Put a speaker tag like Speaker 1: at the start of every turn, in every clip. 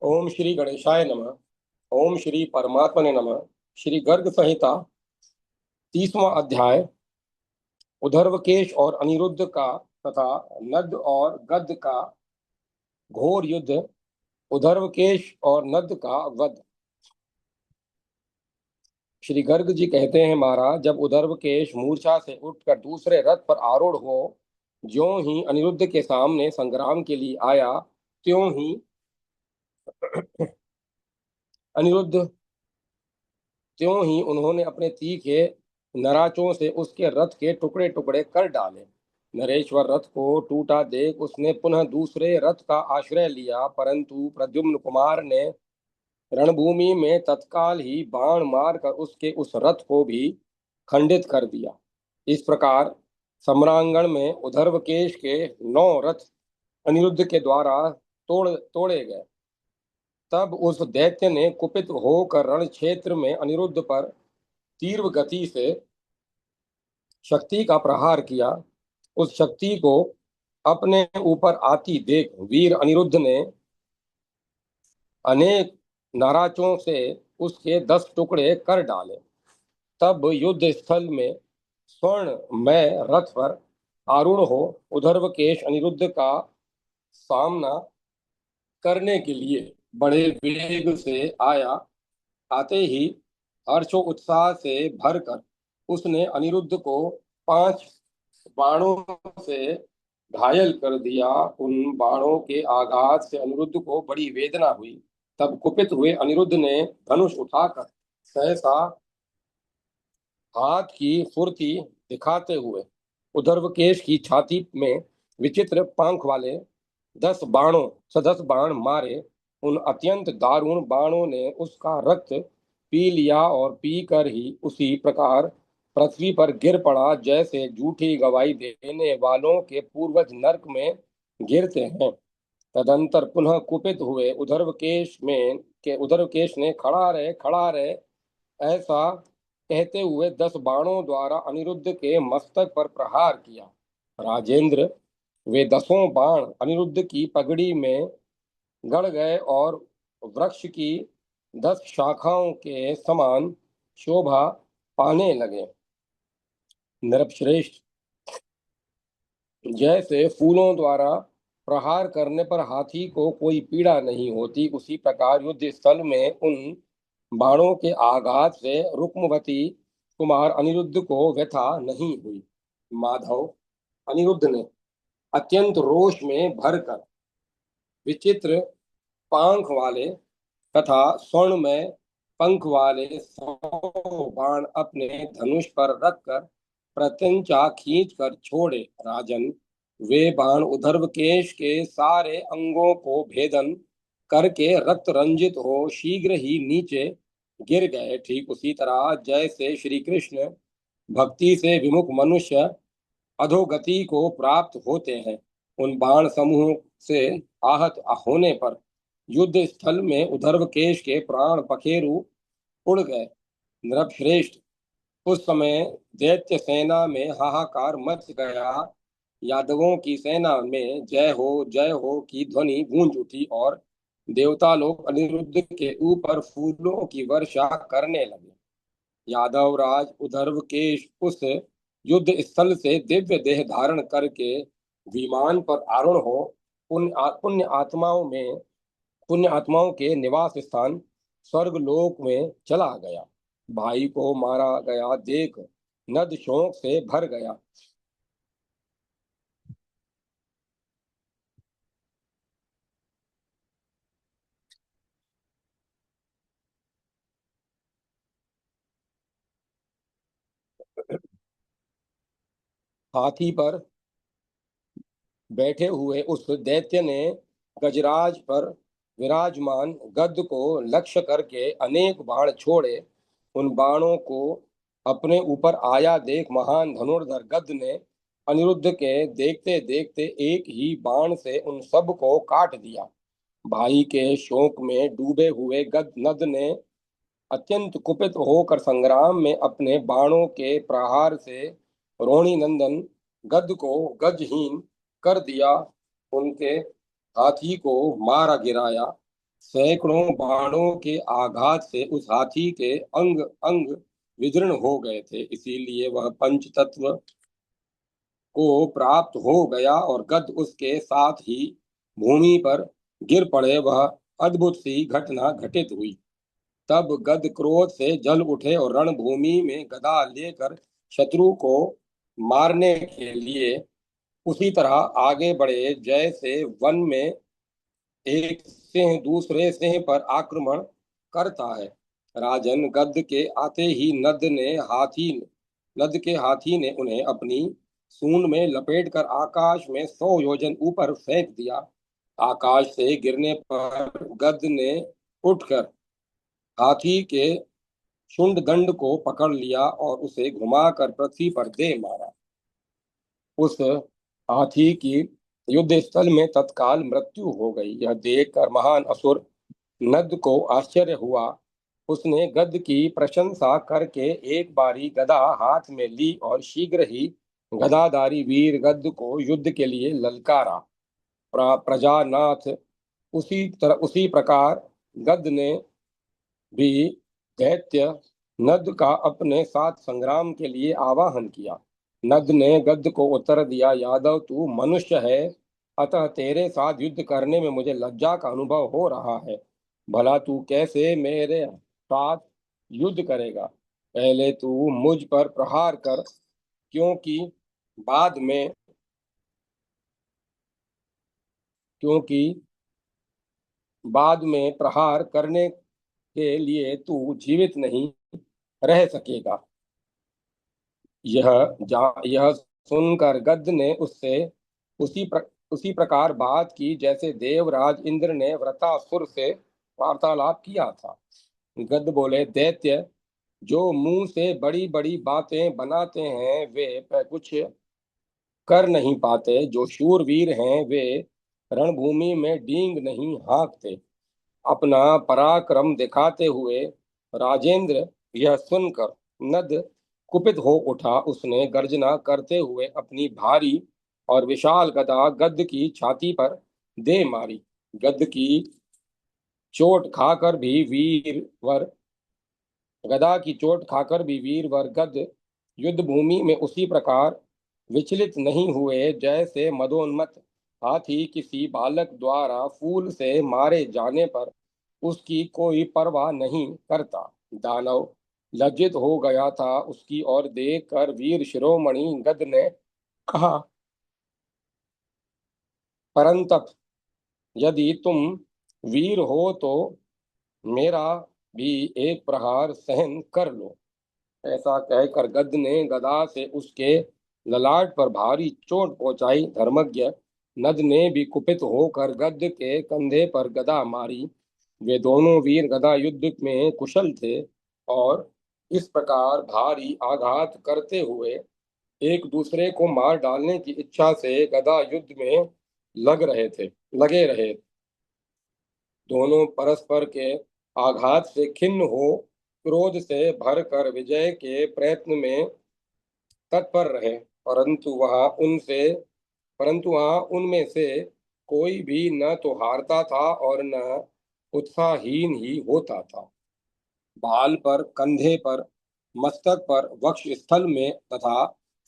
Speaker 1: ओम श्री गणेशाय नमः। ओम श्री परमात्मने नमः। श्री गर्ग संहिता 30वां अध्याय। उधर्वकेश और अनिरुद्ध का तथा नद और गद का घोर युद्ध। उधर्वकेश और नद का वध। श्री गर्ग जी कहते हैं, महाराज, जब उधर्वकेश मूर्छा से उठकर दूसरे रथ पर आरूढ़ हो ज्यों ही अनिरुद्ध के सामने संग्राम के लिए आया, त्यों ही अनिरुद्ध त्यों ही उन्होंने अपने तीखे नराचों से उसके रथ के टुकड़े टुकड़े कर डाले। नरेश्वर रथ को टूटा देख उसने पुनः दूसरे रथ का आश्रय लिया, परंतु प्रद्युम्न कुमार ने रणभूमि में तत्काल ही बाण मारकर उसके उस रथ को भी खंडित कर दिया। इस प्रकार सम्रांगण में उधर्वकेश के 9 रथ अनिरुद्ध के द्वारा तोड़े गए। तब उस दैत्य ने कुपित होकर रण क्षेत्र में अनिरुद्ध पर तीव्र गति से शक्ति का प्रहार किया। उस शक्ति को अपने ऊपर आती देख वीर अनिरुद्ध ने अनेक नाराजों से उसके 10 टुकड़े कर डाले। तब युद्ध स्थल में स्वर्णमय रथ पर आरूढ़ हो उधर्वकेश अनिरुद्ध का सामना करने के लिए बड़े वेग से आया। आते ही हर्षो उत्साह से भरकर उसने अनिरुद्ध को 5 बाणों से घायल कर दिया। उन बाणों के आघात से अनिरुद्ध को बड़ी वेदना हुई। तब कुपित हुए अनिरुद्ध ने धनुष उठाकर सहसा हाथ की फुर्ती दिखाते हुए उधर्वकेश की छाती में विचित्र पंख वाले 10 बाण मारे। उन अत्यंत दारुण बाणों ने उसका रक्त पी लिया और पीकर ही उसी प्रकार पृथ्वी पर गिर पड़ा जैसे झूठी गवाही देने वालों के पूर्वज नरक में गिरते हैं। तदंतर पुनः कुपित हुए उधर्वकेश ने खड़ा रहे ऐसा कहते हुए 10 बाणों द्वारा अनिरुद्ध के मस्तक पर प्रहार किया। राजेंद्र, वे 10 बाण अनिरुद्ध की पगड़ी में गड़ गए और वृक्ष की 10 शाखाओं के समान शोभा पाने लगे। नृपश्रेष्ठ, जैसे फूलों द्वारा प्रहार करने पर हाथी को कोई पीड़ा नहीं होती, उसी प्रकार युद्ध स्थल में उन बाणों के आघात से रुक्मवती कुमार अनिरुद्ध को व्यथा नहीं हुई। माधव, अनिरुद्ध ने अत्यंत रोष में भरकर विचित्र पांख वाले तथा स्वर्ण में पंख वाले 100 बाण अपने धनुष पर रखकर प्रत्यंचा खींच कर छोड़े। राजन, वे बाण उधर्वकेश के सारे अंगों को भेदन करके रक्त रंजित हो शीघ्र ही नीचे गिर गए। ठीक उसी तरह जैसे श्री कृष्ण भक्ति से विमुख मनुष्य अधोगति को प्राप्त होते हैं, उन बाण समूह से आहत होने पर युद्ध स्थल में उधर्वकेश के प्राण पखेरु उड़ गए। नृपश्रेष्ठ, उस समय दैत्य सेना में हाहाकार मच गया। यादवों की सेना में जय हो की ध्वनि गूंज उठी और देवता लोग अनिरुद्ध के ऊपर फूलों की वर्षा करने लगे। यादव राज उधर्वकेश उस युद्ध स्थल से दिव्य देह धारण करके विमान पर आरूढ़ हो पुण्य आत्माओं के निवास स्थान स्वर्ग लोक में चला गया। भाई को मारा गया देख नद शोक से भर गया। हाथी पर बैठे हुए उस दैत्य ने गजराज पर विराजमान गद को लक्ष्य करके अनेक बाण छोड़े। उन बाणों को अपने ऊपर आया देख महान धनुर्धर गद ने अनिरुद्ध के देखते देखते एक ही बाण से उन सब को काट दिया। भाई के शोक में डूबे हुए गद नद ने अत्यंत कुपित होकर संग्राम में अपने बाणों के प्रहार से रोणी नंदन गद को गजहीन कर दिया। उनके हाथी को मारा गिराया। सैकड़ों बाणों के आघात से उस हाथी के अंग अंग विदीर्ण हो गए थे। इसीलिए वह पंच तत्व को प्राप्त हो गया और गद उसके साथ ही भूमि पर गिर पड़े। वह अद्भुत सी घटना घटित हुई। तब गद क्रोध से जल उठे और रणभूमि में गदा लेकर शत्रु को मारने के लिए उसी तरह आगे बढ़े जैसे वन में एक सिंह दूसरे सिंह पर आक्रमण करता है। राजन, गद के आते ही नद के हाथी ने उन्हें अपनी सूंड में लपेटकर आकाश में 100 योजन ऊपर फेंक दिया। आकाश से गिरने पर गद ने उठकर हाथी के शुंड दंड को पकड़ लिया और उसे घुमाकर पृथ्वी पर दे मारा। उस हाथी की युद्ध स्थल में तत्काल मृत्यु हो गई। यह देखकर महान असुर नद को आश्चर्य हुआ। उसने गद की प्रशंसा करके एक बारी गदा हाथ में ली और शीघ्र ही गदाधारी वीर गद को युद्ध के लिए ललकारा। प्रजानाथ, उसी प्रकार गद ने भी दैत्य नद का अपने साथ संग्राम के लिए आवाहन किया। नद ने गद को उत्तर दिया, यादव तू मनुष्य है, अतः तेरे साथ युद्ध करने में मुझे लज्जा का अनुभव हो रहा है। भला तू कैसे मेरे साथ युद्ध करेगा? पहले तू मुझ पर प्रहार कर, क्योंकि बाद में क्योंकि बाद में प्रहार करने के लिए तू जीवित नहीं रह सकेगा। यह सुनकर गद्द ने उससे उसी प्रकार बात की जैसे देवराज इंद्र ने वृत्रासुर से वार्तालाप किया था। गद्द बोले, दैत्य जो मुंह से बड़ी बड़ी बातें बनाते हैं वे कुछ कर नहीं पाते। जो शूरवीर हैं वे रणभूमि में डींग नहीं हाँकते। अपना पराक्रम दिखाते हुए राजेंद्र, यह सुनकर नद कुपित हो उठा। उसने गर्जना करते हुए अपनी भारी और विशाल गदा गद्द की छाती पर दे मारी। गद्द की चोट खाकर भी वीरवर गदा की चोट खाकर भी वीरवर गद्द युद्ध भूमि में उसी प्रकार विचलित नहीं हुए जैसे मदोन्मत्त हाथी किसी बालक द्वारा फूल से मारे जाने पर उसकी कोई परवाह नहीं करता। दानव लज्जित हो गया था। उसकी ओर देखकर वीर शिरोमणि गद ने कहा, परंतप यदि तुम वीर हो तो मेरा भी एक प्रहार सहन कर लो। ऐसा कहकर गद ने गदा से उसके ललाट पर भारी चोट पहुंचाई। धर्मज्ञ नद ने भी कुपित होकर गद के कंधे पर गदा मारी। वे दोनों वीर गदा युद्ध में कुशल थे और इस प्रकार भारी आघात करते हुए एक दूसरे को मार डालने की इच्छा से गदा युद्ध में लगे रहे। दोनों परस्पर के आघात से खिन्न हो क्रोध से भरकर विजय के प्रयत्न में तत्पर रहे। परंतु वहां उनमें से कोई भी न तो हारता था और न उत्साहहीन ही होता था। बाल पर, कंधे पर, मस्तक पर, वक्ष स्थल में तथा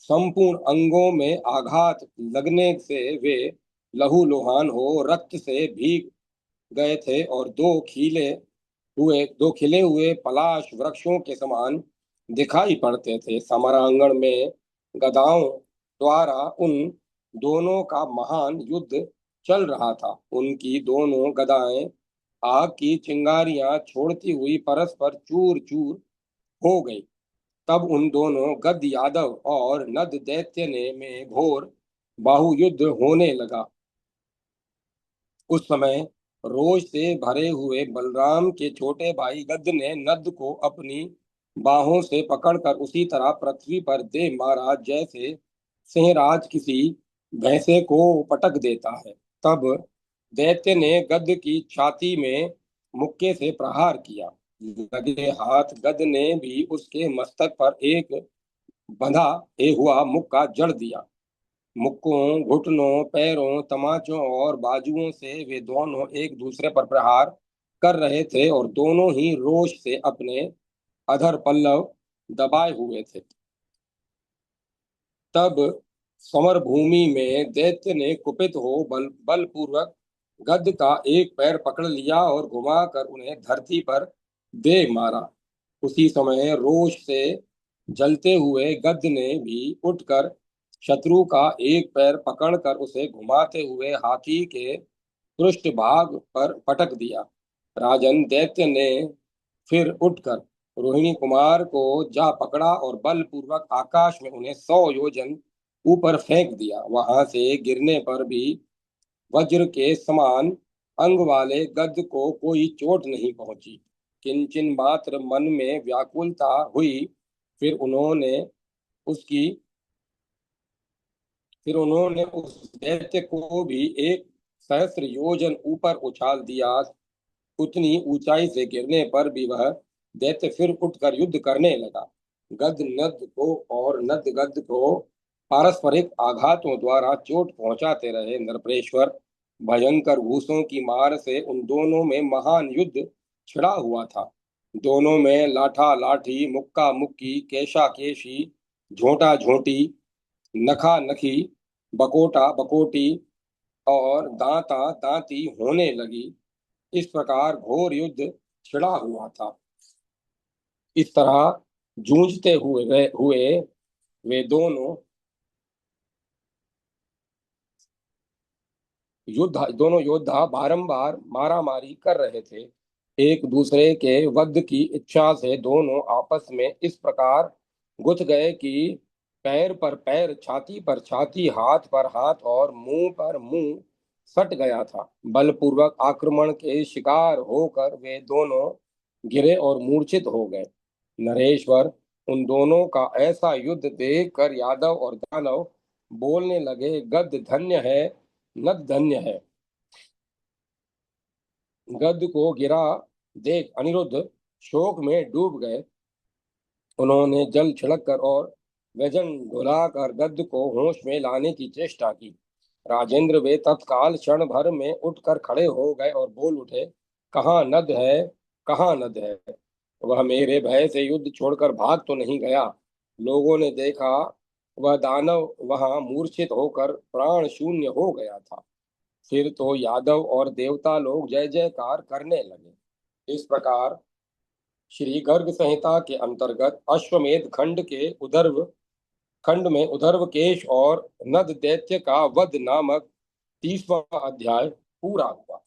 Speaker 1: संपूर्ण अंगों में आघात लगने से वे लहूलुहान हो रक्त से भीग गए थे और दो खिले हुए पलाश वृक्षों के समान दिखाई पड़ते थे। समरांगण में गदाओं द्वारा उन दोनों का महान युद्ध चल रहा था। उनकी दोनों गदाएं आग की चिंगारियां छोड़ती हुई परस्पर चूर चूर हो गई। तब उन दोनों गद यादव और नद दैत्य ने में घोर बाहुयुद्ध होने लगा। उस समय रोष से भरे हुए बलराम के छोटे भाई गद ने नद को अपनी बाहों से पकड़कर उसी तरह पृथ्वी पर दे मारा जैसे सिंहराज किसी भैंसे को पटक देता है। तब दैत्य ने गद की छाती में मुक्के से प्रहार किया। लगे हाथ गद ने भी उसके मस्तक पर एक बंधा हुआ मुक्का जड़ दिया। मुक्कों, घुटनों, पैरों, तमाचों और बाजुओं से वे दोनों एक दूसरे पर प्रहार कर रहे थे और दोनों ही रोष से अपने अधर पल्लव दबाए हुए थे। तब समर भूमि में दैत्य ने कुपित हो बलपूर्वक गद्द का एक पैर पकड़ लिया और घुमाकर उन्हें धरती पर दे मारा। उसी समय रोष से जलते हुए गद्द ने भी उठकर शत्रु का एक पैर पकड़कर उसे घुमाते हुए हाथी के पृष्ठभाग पर पटक दिया। राजन दैत्य ने फिर उठकर रोहिणी कुमार को जा पकड़ा और बलपूर्वक आकाश में उन्हें 100 योजन ऊपर फेंक दिया। वहां से गिरने पर भी वज्र के समान अंग वाले गद्द को कोई चोट नहीं पहुंची। किंचन मात्र मन में व्याकुलता हुई। फिर उन्होंने उसकी फिर उन्होंने उस दैत्य को भी 1 सहस्त्र योजन ऊपर उछाल दिया। उतनी ऊंचाई से गिरने पर भी वह दैत्य फिर उठकर युद्ध करने लगा। गद नद को और नद गद को पारस्परिक आघातों द्वारा चोट पहुंचाते रहे। नरप्रेश्वर भयंकर घूसों की मार से उन दोनों में महान युद्ध छिड़ा हुआ था। दोनों में लाठा लाठी, मुक्का मुक्की, केशा केशी, झोंटा झोंटी, नखा नखी, बकोटा बकोटी और दांता दांती होने लगी। इस प्रकार घोर युद्ध छिड़ा हुआ था। इस तरह जूझते वे दोनों योद्धा बारंबार मारामारी कर रहे थे। एक दूसरे के वध की इच्छा से दोनों आपस में इस प्रकार गुथ गए कि पैर पर पैर, छाती पर छाती, हाथ पर हाथ और मुंह पर मुंह सट गया था। बलपूर्वक आक्रमण के शिकार होकर वे दोनों गिरे और मूर्छित हो गए। नरेश्वर उन दोनों का ऐसा युद्ध देखकर यादव और दानव बोलने लगे, गद धन्य है, नद धन्य है। गद्द को गिरा देख अनिरुद्ध शोक में डूब गए। उन्होंने जल छिड़क कर और व्यजन घुलाकर गद्द को होश में लाने की चेष्टा की। राजेंद्र वे तत्काल क्षण भर में उठकर खड़े हो गए और बोल उठे, कहाँ नद है, कहाँ नद है। वह मेरे भय से युद्ध छोड़कर भाग तो नहीं गया। लोगों ने देखा वह दानव वहां मूर्छित होकर प्राण शून्य हो गया था। फिर तो यादव और देवता लोग जय जयकार करने लगे। इस प्रकार श्री गर्ग संहिता के अंतर्गत अश्वमेध खंड में उधर्व केश और नद दैत्य का वध नामक 30वां अध्याय पूरा हुआ।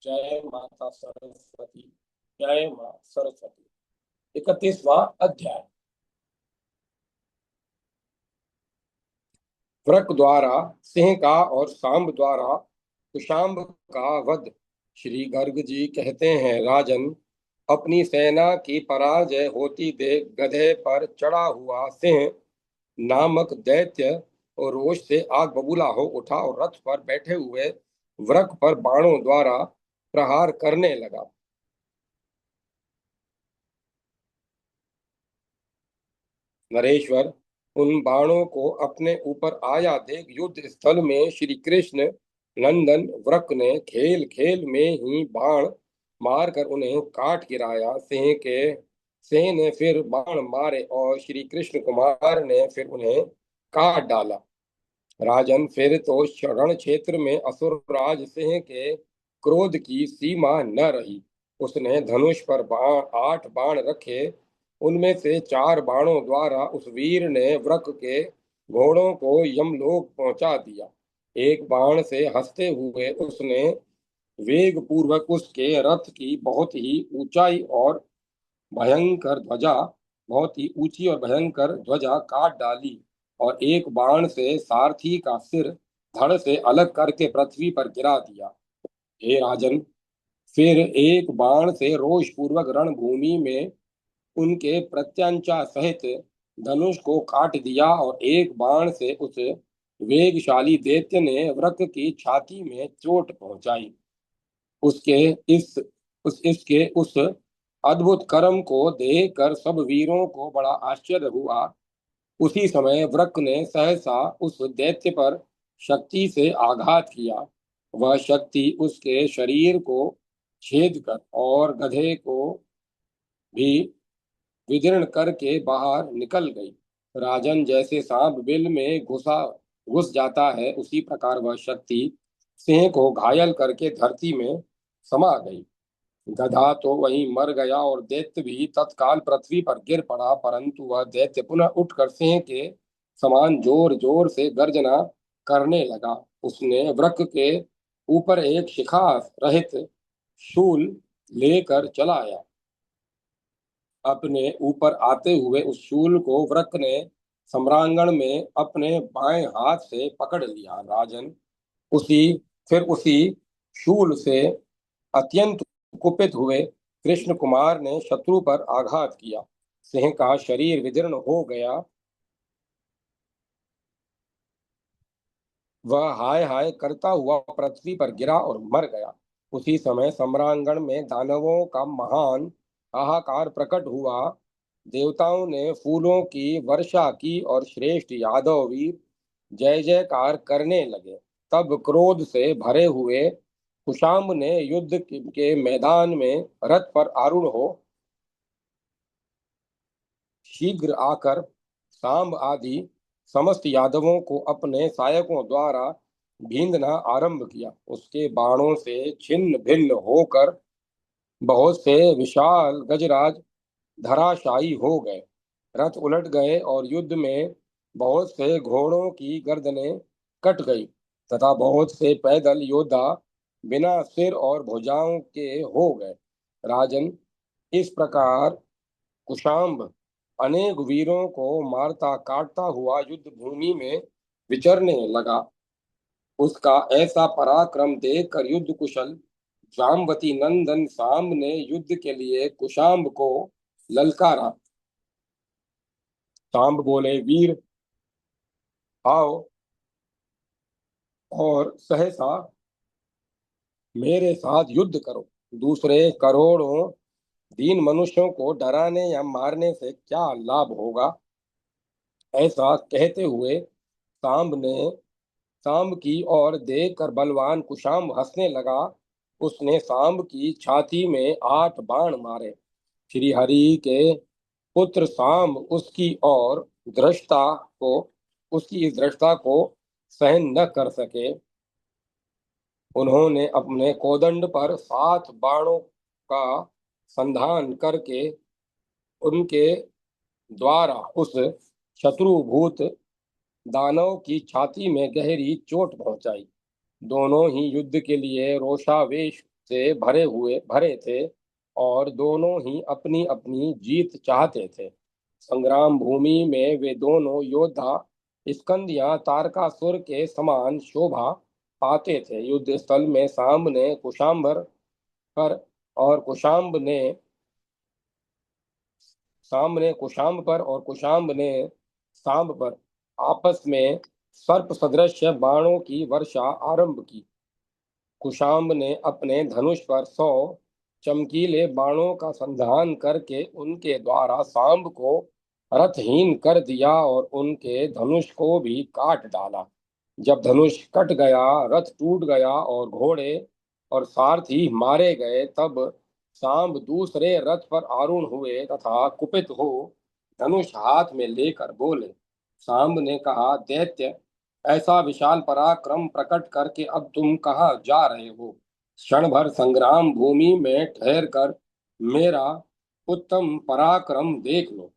Speaker 1: जय माता सरस्वती। जय मां सरस्वती। 31वां अध्याय। वृक द्वारा सिंह का और सांब द्वारा कुशाम्ब का वध। श्री गर्ग जी कहते हैं, राजन, अपनी सेना की पराजय होती देख गधे पर चढ़ा हुआ सिंह नामक दैत्य और रोष से आग बबूला हो उठा और रथ पर बैठे हुए वृक पर बाणों द्वारा प्रहार करने लगा। नरेश्वर उन बाणों को अपने ऊपर आया देख युद्ध स्थल में श्री कृष्ण नंदन वृक ने खेल खेल में ही बाण मारकर उन्हें काट गिराया। सिंह ने फिर बाण मारे और श्री कृष्ण कुमार ने फिर उन्हें काट डाला। राजन, फिर तो रण क्षेत्र में असुरराज सिंह के क्रोध की सीमा न रही। उसने धनुष पर 8 बाण रखे। उनमें से 4 बाणों द्वारा उस वीर ने वृक के घोड़ों को यमलोक पहुंचा दिया। एक बाण से हंसते हुए उसने वेग पूर्वक उसके रथ की बहुत ही ऊंची और भयंकर ध्वजा काट डाली और एक बाण से सारथी का सिर धड़ से अलग करके पृथ्वी पर गिरा दिया। हे राजन, फिर एक बाण से रोष पूर्वक रणभूमि में उनके प्रत्यंचा सहित धनुष को काट दिया और एक बाण से उस वेगशाली दैत्य ने वृक की छाती में चोट पहुंचाई। उसके इस उस इसके उस अद्भुत कर्म को देखकर सब वीरों को बड़ा आश्चर्य हुआ। उसी समय वृक ने सहसा उस दैत्य पर शक्ति से आघात किया। वह शक्ति उसके शरीर को छेद कर और गधे को भी विदीर्ण करके बाहर निकल गई। राजन, जैसे सांप बिल में घुस जाता है, उसी प्रकार वह शक्ति सिंह को घायल करके धरती में समा गई। गधा तो वहीं मर गया और दैत्य भी तत्काल पृथ्वी पर गिर पड़ा, परंतु वह दैत्य पुनः उठकर सिंह के समान जोर जोर से गर्जना करने लगा। उसने वृक्क के ऊपर एक शिखा रहित शूल लेकर चलाया। अपने ऊपर आते हुए उस शूल को वृक्क ने सम्रांगण में अपने बाएं हाथ से पकड़ लिया। राजन, उसी उसी शूल से अत्यंत कुपित हुए कृष्ण कुमार ने शत्रु पर आघात किया। सिंह का शरीर विदीर्ण हो गया। वह हाय हाय करता हुआ पृथ्वी पर गिरा और मर गया। उसी समय सम्रांगण में दानवों का महान हाहाकार प्रकट हुआ। देवताओं ने फूलों की वर्षा की और श्रेष्ठ यादव वीर जय जयकार करने लगे। तब क्रोध से भरे हुए कुशाम्ब ने युद्ध के मैदान में रथ पर आरूढ़ हो शीघ्र आकर सांब आदि समस्त यादवों को अपने सहायकों द्वारा बींधना आरंभ किया। उसके बाणों से छिन्न भिन्न होकर बहुत से विशाल गजराज धराशायी हो गए। रथ उलट गए और युद्ध में बहुत से घोड़ों की गर्दनें कट गई तथा बहुत से पैदल योद्धा बिना सिर और भुजाओं के हो गए। राजन, इस प्रकार कुशाम्ब अनेक वीरों को मारता काटता हुआ युद्ध भूमि में विचरने लगा। उसका ऐसा पराक्रम देखकर युद्ध कुशल जाम्बती नंदन सांब ने युद्ध के लिए कुशाम्ब को ललकारा। सांब बोले, वीर आओ और सहसा मेरे साथ युद्ध करो। दूसरे करोड़ों दीन मनुष्यों को डराने या मारने से क्या लाभ होगा। ऐसा कहते हुए सांब की ओर देख कर बलवान कुशाम्ब हंसने लगा। उसने सांब की छाती में 8 बाण मारे। श्री हरि के पुत्र सांब को उसकी इस दृष्टा को सहन न कर सके। उन्होंने अपने कोदंड पर 7 बाणों का संधान करके उनके द्वारा उस शत्रुभूत दानव की छाती में गहरी चोट पहुंचाई। दोनों ही युद्ध के लिए रोषावेश से भरे थे और दोनों ही अपनी अपनी जीत चाहते थे। संग्राम भूमि में वे दोनों योद्धा स्कंद या तारकासुर के समान शोभा पाते थे। युद्ध स्थल में सांब ने कुशाम्बर पर और कुशाम्ब ने सांब ने कुशाम्ब पर और कुशाम्ब ने सांब पर आपस में सर्प सदृश बाणों की वर्षा आरंभ की। कुशाम्ब ने अपने धनुष पर 100 चमकीले बाणों का संधान करके उनके द्वारा सांब को रथहीन कर दिया और उनके धनुष को भी काट डाला। जब धनुष कट गया, रथ टूट गया और घोड़े और सारथी मारे गए, तब सांब दूसरे रथ पर आरूढ़ हुए तथा कुपित हो धनुष हाथ में लेकर बोले। सांब ने कहा, दैत्य, ऐसा विशाल पराक्रम प्रकट करके अब तुम कहाँ जा रहे हो। क्षण भर संग्राम भूमि में ठहर कर मेरा उत्तम पराक्रम देख लो।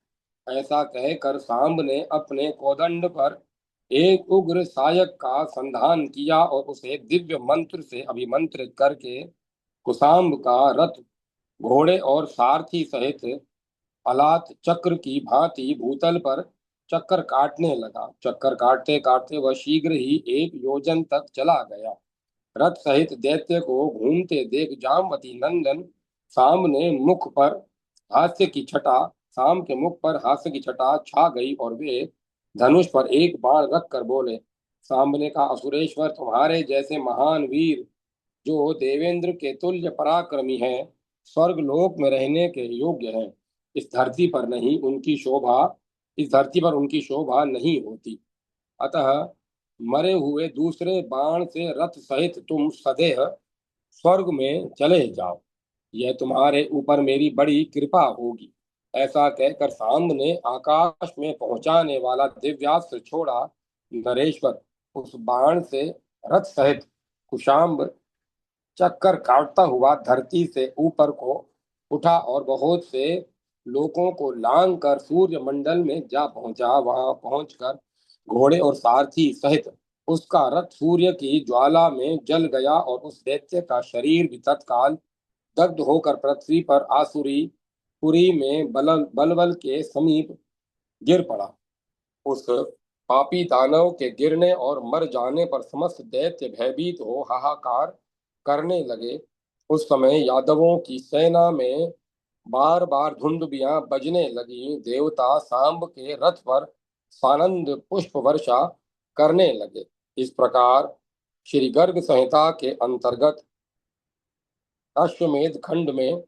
Speaker 1: ऐसा कहकर सांब ने अपने कोदंड पर एक उग्र सायक का संधान किया और उसे दिव्य मंत्र से अभिमंत्रित करके कुशाम्ब का रथ घोड़े और सारथी सहित अलात चक्र की भांति भूतल पर चक्कर काटने लगा। चक्कर काटते काटते वह शीघ्र ही 1 योजन तक चला गया। रथ सहित दैत्य को घूमते देख जामवती नंदन सांब ने मुख पर हास्य की छटा सांब के मुख पर हास्य की छटा छा गई और वे धनुष पर एक बाण रख कर बोले। सांब ने कहा, असुरेश्वर, तुम्हारे जैसे महान वीर जो देवेंद्र के तुल्य पराक्रमी हैं, स्वर्ग लोक में रहने के योग्य हैं। इस धरती पर नहीं उनकी शोभा इस धरती पर उनकी शोभा नहीं होती। अतः मरे हुए दूसरे बाण से रथ सहित तुम सदैह स्वर्ग में चले जाओ। यह तुम्हारे ऊपर मेरी बड़ी कृपा होगी। ऐसा कहकर सांब ने आकाश में पहुंचाने वाला दिव्यास्त्र छोड़ा। नरेश्वर उस बाण से रथ सहित कुशाम्ब चक्कर काटता हुआ धरती से ऊपर को उठा और बहुत से लोगों को लांग कर सूर्य मंडल में जा पहुंचा। वहां पहुंचकर घोड़े और सारथी सहित उसका रथ सूर्य की ज्वाला में जल गया और उस दैत्य का शरीर भी तत्काल दग्ध होकर पृथ्वी पर आसुरी पुरी में बलबल के समीप गिर पड़ा। उस पापी दानव के गिरने और मर जाने पर समस्त दैत्य भयभीत हो हाहाकार करने लगे। उस समय यादवों की सेना में बार बार धुंदुबियां बजने लगी। देवता सांब के रथ पर सानंद पुष्प वर्षा करने लगे। इस प्रकार श्री गर्ग संहिता के अंतर्गत अश्वमेध खंड में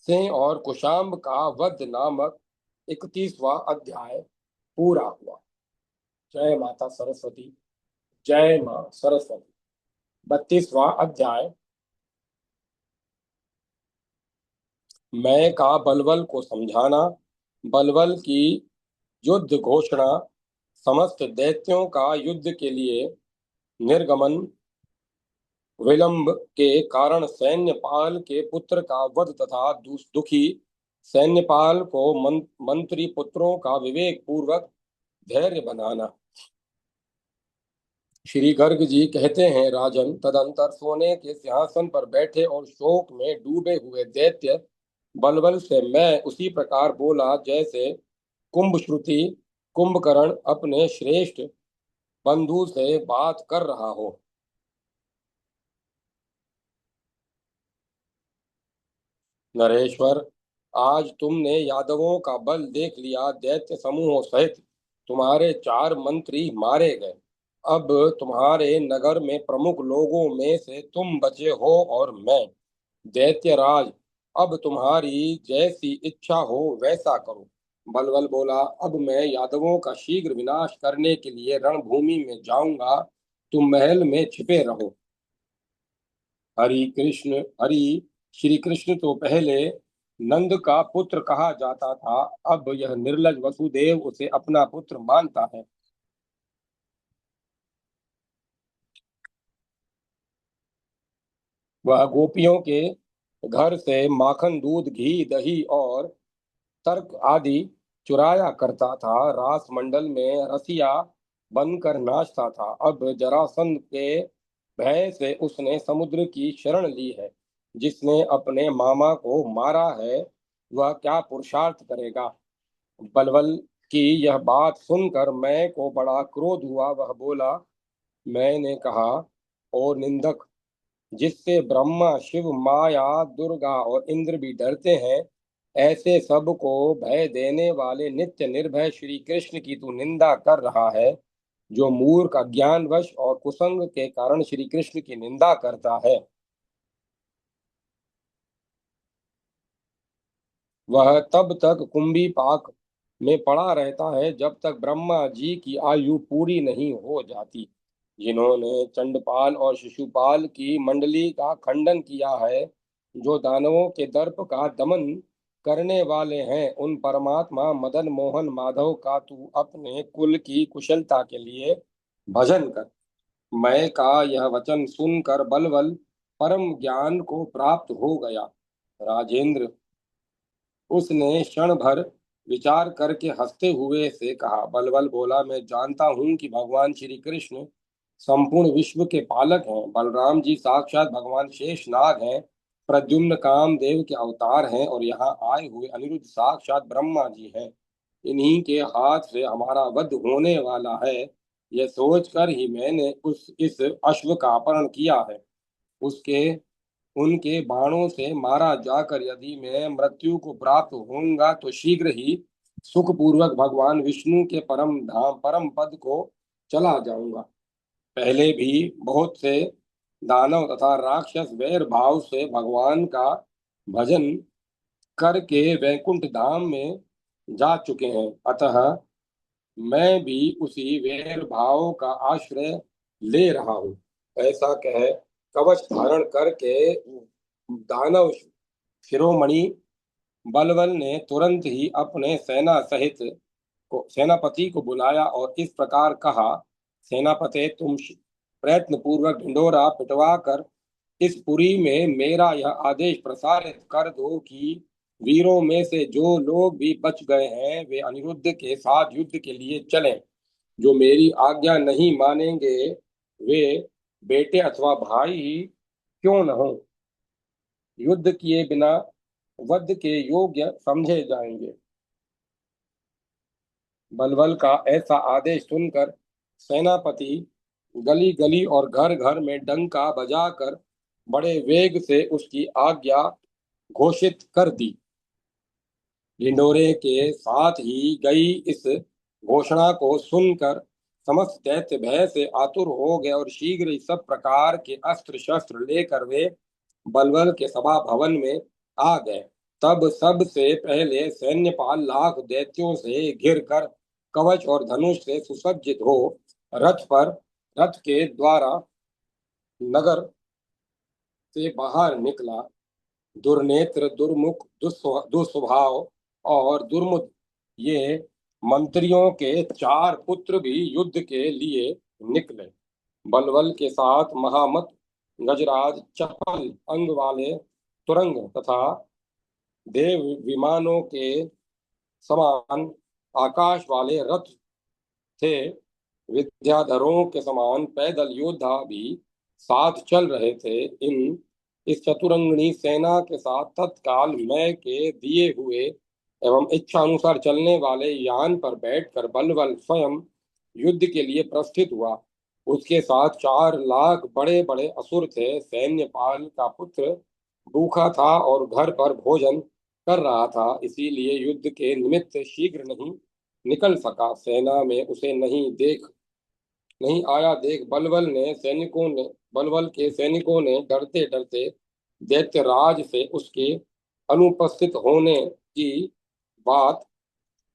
Speaker 1: सिंह और कुशाम्ब का वध नामक 31वां अध्याय पूरा हुआ। जय माता सरस्वती। जय मां सरस्वती। 32वां अध्याय। मैं का बलबल को समझाना। बलबल की युद्ध घोषणा। समस्त दैत्यों का युद्ध के लिए निर्गमन। विलंब के कारण सैन्यपाल के पुत्र का वध तथा दुखी सैन्यपाल को मंत्री पुत्रों का विवेक पूर्वक धैर्य बनाना। श्री गर्ग जी कहते हैं, राजन, तदंतर सोने के सिंहासन पर बैठे और शोक में डूबे हुए दैत्य बलबल से मैं उसी प्रकार बोला जैसे कुंभश्रुति कुंभकर्ण अपने श्रेष्ठ बंधु से बात कर रहा हो। नरेश्वर, आज तुमने यादवों का बल देख लिया। दैत्य समूहों सहित तुम्हारे 4 मंत्री मारे गए। अब तुम्हारे नगर में प्रमुख लोगों में से तुम बचे हो और मैं दैत्यराज। अब तुम्हारी जैसी इच्छा हो वैसा करो। बलबल बोला, अब मैं यादवों का शीघ्र विनाश करने के लिए रणभूमि में जाऊंगा। तुम महल में छिपे रहो। हरि कृष्ण हरि श्री कृष्ण तो पहले नंद का पुत्र कहा जाता था, अब यह निर्लज वसुदेव उसे अपना पुत्र मानता है। वह गोपियों के घर से माखन दूध घी दही और तर्क आदि चुराया करता था। रास मंडल में रसिया बनकर नाचता था। अब जरासंध के भय से उसने समुद्र की शरण ली है। जिसने अपने मामा को मारा है वह क्या पुरुषार्थ करेगा। बलबल की यह बात सुनकर मैं को बड़ा क्रोध हुआ। वह बोला, मैंने कहा, ओ निंदक, जिससे ब्रह्मा शिव माया दुर्गा और इंद्र भी डरते हैं, ऐसे सब को भय देने वाले नित्य निर्भय श्री कृष्ण की तू निंदा कर रहा है। जो मूर्ख अज्ञानवश और कुसंग के कारण श्री कृष्ण की निंदा करता है, वह तब तक कुंभी पाक में पड़ा रहता है जब तक ब्रह्मा जी की आयु पूरी नहीं हो जाती। जिन्होंने चंडपाल और शिशुपाल की मंडली का खंडन किया है, जो दानवों के दर्प का दमन करने वाले हैं, उन परमात्मा मदन मोहन माधव का तू अपने कुल की कुशलता के लिए भजन कर। मैं का यह वचन सुनकर बलबल परम ज्ञान को प्राप्त हो गया। राजेंद्र, उसने क्षण भर विचार करके हंसते हुए से कहा। बलबल बोला, मैं जानता हूँ कि भगवान श्री कृष्ण संपूर्ण विश्व के पालक हैं। बलराम जी साक्षात भगवान शेष नाग हैं। प्रद्युम्न कामदेव के अवतार हैं और यहाँ आए हुए अनिरुद्ध साक्षात ब्रह्मा जी हैं। इन्हीं के हाथ से हमारा वध होने वाला है। यह सोचकर ही मैंने उस इस अश्व का अपहरण किया है। उसके उनके बाणों से मारा जाकर यदि मैं मृत्यु को प्राप्त होऊंगा तो शीघ्र ही सुखपूर्वक भगवान विष्णु के परम धाम परम पद को चला जाऊंगा। पहले भी बहुत से दानव तथा राक्षस वैर भाव से भगवान का भजन करके वैकुंठ धाम में जा चुके हैं। अतः मैं भी उसी वैर भाव का आश्रय ले रहा हूँ। ऐसा कह कवच धारण करके दानव शिरोमणि बलबल ने तुरंत ही अपने सेनापति को बुलाया और इस प्रकार कहा, सेनापति, तुम प्रयत्न पूर्वक ढिंढोरा पिटवा कर इस पुरी में मेरा यह आदेश प्रसारित कर दो कि वीरों में से जो लोग भी बच गए हैं वे अनिरुद्ध के साथ युद्ध के लिए चलें। जो मेरी आज्ञा नहीं मानेंगे वे बेटे अथवा भाई ही क्यों न हो, युद्ध किए बिना वध के योग्य समझे जाएंगे। बलबल का ऐसा आदेश सुनकर सेनापति गली गली और घर घर में डंका बजाकर बड़े वेग से उसकी आज्ञा घोषित कर दी। ढिंढोरे के साथ ही गई इस घोषणा को सुनकर समस्त दैत्य भय से आतुर हो गए और शीघ्र ही सब प्रकार के अस्त्र शस्त्र लेकर वे बलबल के सभा भवन में आ गए। तब सबसे पहले सैन्यपाल लाख दैत्यों से घिर कर कवच और धनुष से सुसज्जित हो रथ के द्वारा नगर से बाहर निकला। दुर्नेत्र, दुर्मुख, दुस्वभाव और दुर्मुद ये मंत्रियों के 4 पुत्र भी युद्ध के लिए निकले। बलबल के साथ महामत, गजराज, चपल अंग वाले तुरंग तथा देव विमानों के समान आकाश वाले रथ थे। विद्याधरों के समान पैदल योद्धा भी साथ चल रहे थे। इस चतुरंगनी सेना के साथ तत्काल मैं के दिए हुए एवं इच्छा अनुसार चलने वाले यान पर बैठकर बलबल स्वयं युद्ध के लिए प्रस्थित हुआ। उसके साथ 4 लाख बड़े बड़े असुर थे। सैन्यपाल का पुत्र भूखा था और घर पर भोजन कर रहा था, इसीलिए युद्ध के निमित्त शीघ्र नहीं निकल सका। सेना में उसे नहीं आया देख बलबल के सैनिकों ने डरते डरते दैत्यराज से उसके अनुपस्थित होने की बात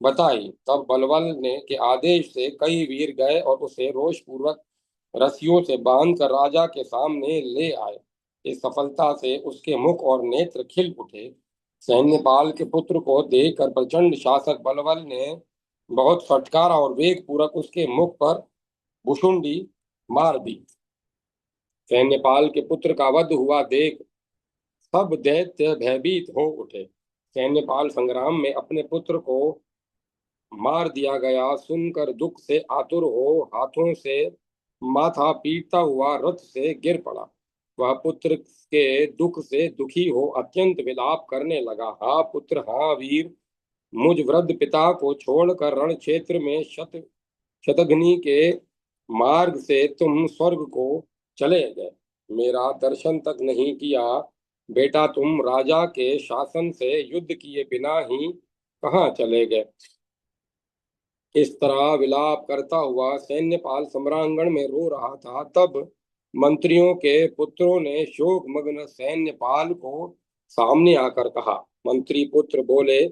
Speaker 1: बताई। तब बलबल ने के आदेश से कई वीर गए और उसे रोष पूर्वक रस्सियों से बांधकर राजा के सामने ले आए। इस सफलता से उसके मुख और नेत्र खिल उठे। सैन्यपाल के पुत्र को देखकर प्रचंड शासक बलबल ने बहुत फटकारा और वेग पूर्वक उसके मुख पर भुशुंडी मार दी। सैन्यपाल के पुत्र का वध हुआ देख सब दैत्य भयभीत हो उठे। सैन्यपाल संग्राम में अपने पुत्र को मार दिया गया सुनकर दुख से आतुर हो हाथों से माथा पीटता हुआ रथ से गिर पड़ा। वह पुत्र के दुख से दुखी हो अत्यंत विलाप करने लगा। हाँ पुत्र, हाँ वीर, मुझ वृद्ध पिता को छोड़कर रण क्षेत्र में शतघ्नी के मार्ग से तुम स्वर्ग को चले गए, मेरा दर्शन तक नहीं किया। बेटा, तुम राजा के शासन से युद्ध किए बिना ही कहाँ चले गए। इस तरह विलाप करता हुआ सैन्यपाल सम्रांगण में रो रहा था। तब मंत्रियों के पुत्रों ने शोक मग्न सैन्यपाल को सामने आकर कहा। मंत्री पुत्र बोले,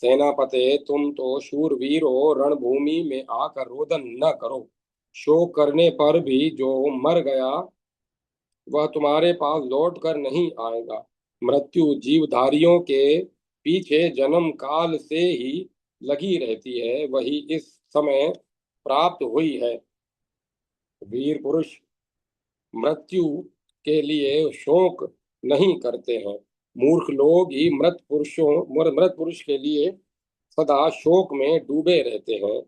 Speaker 1: सेनापते, तुम तो शूरवीर हो, रणभूमि में आकर रोदन न करो। शोक करने पर भी जो मर गया वह तुम्हारे पास लौट कर नहीं आएगा। मृत्यु जीवधारियों के पीछे जन्म काल से ही लगी रहती है, वही इस समय प्राप्त हुई है। वीर पुरुष मृत्यु के लिए शोक नहीं करते हैं। मूर्ख लोग ही मृत पुरुष के लिए सदा शोक में डूबे रहते हैं।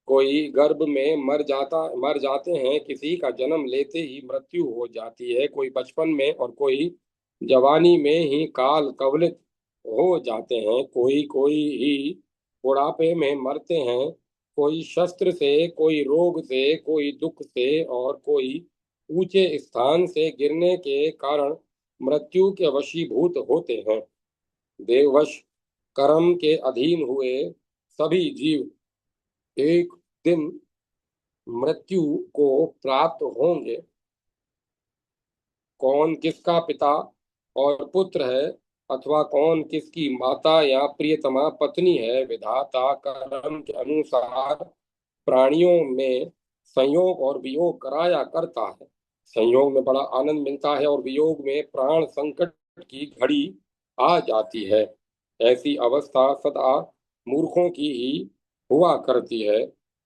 Speaker 1: कोई गर्भ में मर जाते हैं, किसी का जन्म लेते ही मृत्यु हो जाती है, कोई बचपन में और कोई जवानी में ही काल कवलित हो जाते हैं, कोई कोई ही बुढ़ापे में मरते हैं, कोई शस्त्र से, कोई रोग से, कोई दुख से और कोई ऊंचे स्थान से गिरने के कारण मृत्यु के वशीभूत होते हैं। देववश कर्म के अधीन हुए सभी जीव एक दिन मृत्यु को प्राप्त होंगे। कौन किसका पिता और पुत्र है अथवा कौन किसकी माता या प्रियतमा पत्नी है, विधाता कर्म के अनुसार प्राणियों में संयोग और वियोग कराया करता है। संयोग में बड़ा आनंद मिलता है और वियोग में प्राण संकट की घड़ी आ जाती है। ऐसी अवस्था सदा मूर्खों की ही हुआ करती है।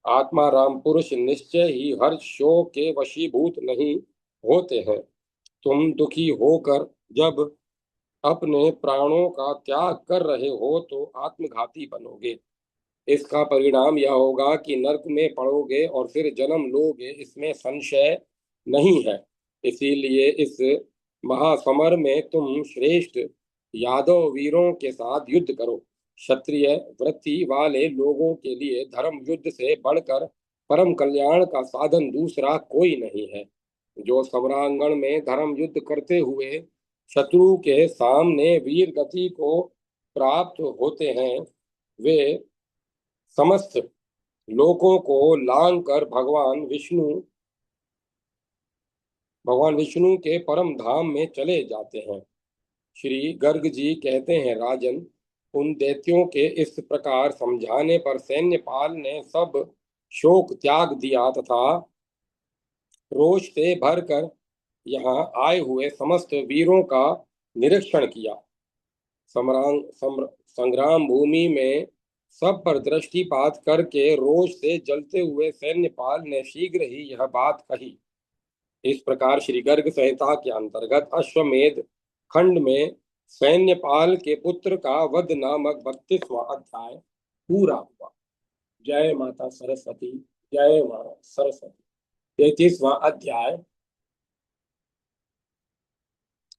Speaker 1: आत्माराम पुरुष निश्चय ही हर शोक के वशीभूत नहीं होते हैं। तुम दुखी होकर जब अपने प्राणों का त्याग कर रहे हो तो आत्मघाती बनोगे। इसका परिणाम यह होगा कि नरक में पड़ोगे और फिर जन्म लोगे, इसमें संशय नहीं है। इसीलिए इस महासमर में तुम श्रेष्ठ यादव वीरों के साथ युद्ध करो। क्षत्रिय वृत्ति वाले लोगों के लिए धर्म युद्ध से बढ़कर परम कल्याण का साधन दूसरा कोई नहीं है। जो समरांगण में धर्म युद्ध करते हुए शत्रु के सामने वीर गति को प्राप्त होते हैं, वे समस्त लोकों को लांग कर भगवान विष्णु के परम धाम में चले जाते हैं। श्री गर्ग जी कहते हैं, राजन, उन दैत्यों के इस प्रकार समझाने पर सैन्यपाल ने सब शोक त्याग दिया तथा रोष से भरकर यहाँ आए हुए समस्त वीरों का निरीक्षण किया। संग्राम भूमि में सब पर दृष्टिपात करके रोष से जलते हुए सैन्यपाल ने शीघ्र ही यह बात कही। इस प्रकार श्री गर्ग संहिता के अंतर्गत अश्वमेध खंड में सैन्यपाल के पुत्र का वध नामक 32वां अध्याय पूरा हुआ। जय माता सरस्वती। जय मां सरस्वती। 33वां अध्याय।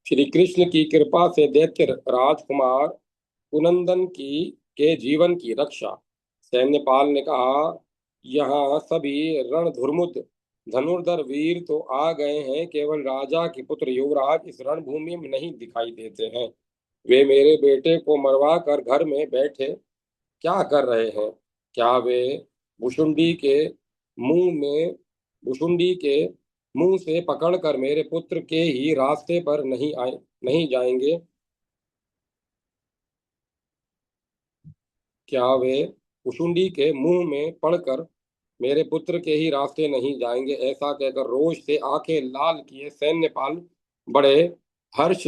Speaker 1: श्री कृष्ण की कृपा से दैत्य राजकुमार कुनंदन की के जीवन की रक्षा। सैन्यपाल ने कहा, यहाँ सभी रणधुर्मुद धनुर्धर वीर तो आ गए हैं, केवल राजा के पुत्र युवराज इस रणभूमि में नहीं दिखाई देते हैं। वे मेरे बेटे को मरवा कर घर में बैठे क्या कर रहे हैं? क्या वे भुशुंडी के मुंह में भुशुंडी के मुंह से पकड़कर मेरे पुत्र के ही रास्ते पर नहीं जाएंगे? क्या वे भुशुंडी के मुंह में पड़कर मेरे पुत्र के ही रास्ते नहीं जाएंगे? ऐसा कहकर रोष से आंखें लाल किए सैन्यपाल बड़े हर्ष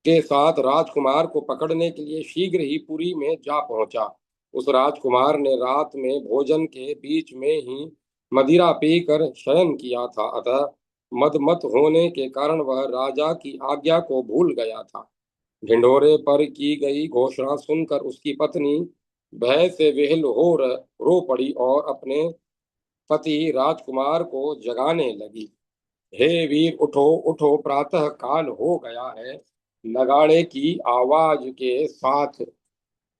Speaker 1: के साथ राजकुमार को पकड़ने के लिए शीघ्र ही पुरी में जा पहुंचा। उस राजकुमार ने रात में भोजन के बीच में ही मदिरा पीकर शयन किया था, अतः मदमत होने के कारण वह राजा की आज्ञा को भूल गया था। ढिंढोरे पर की गई घोषणा सुनकर उसकी पत्नी भय से विह्वल हो रो पड़ी और अपने पति राजकुमार को जगाने लगी। हे वीर, उठो उठो, प्रातः काल हो गया है। नगाड़े की आवाज के साथ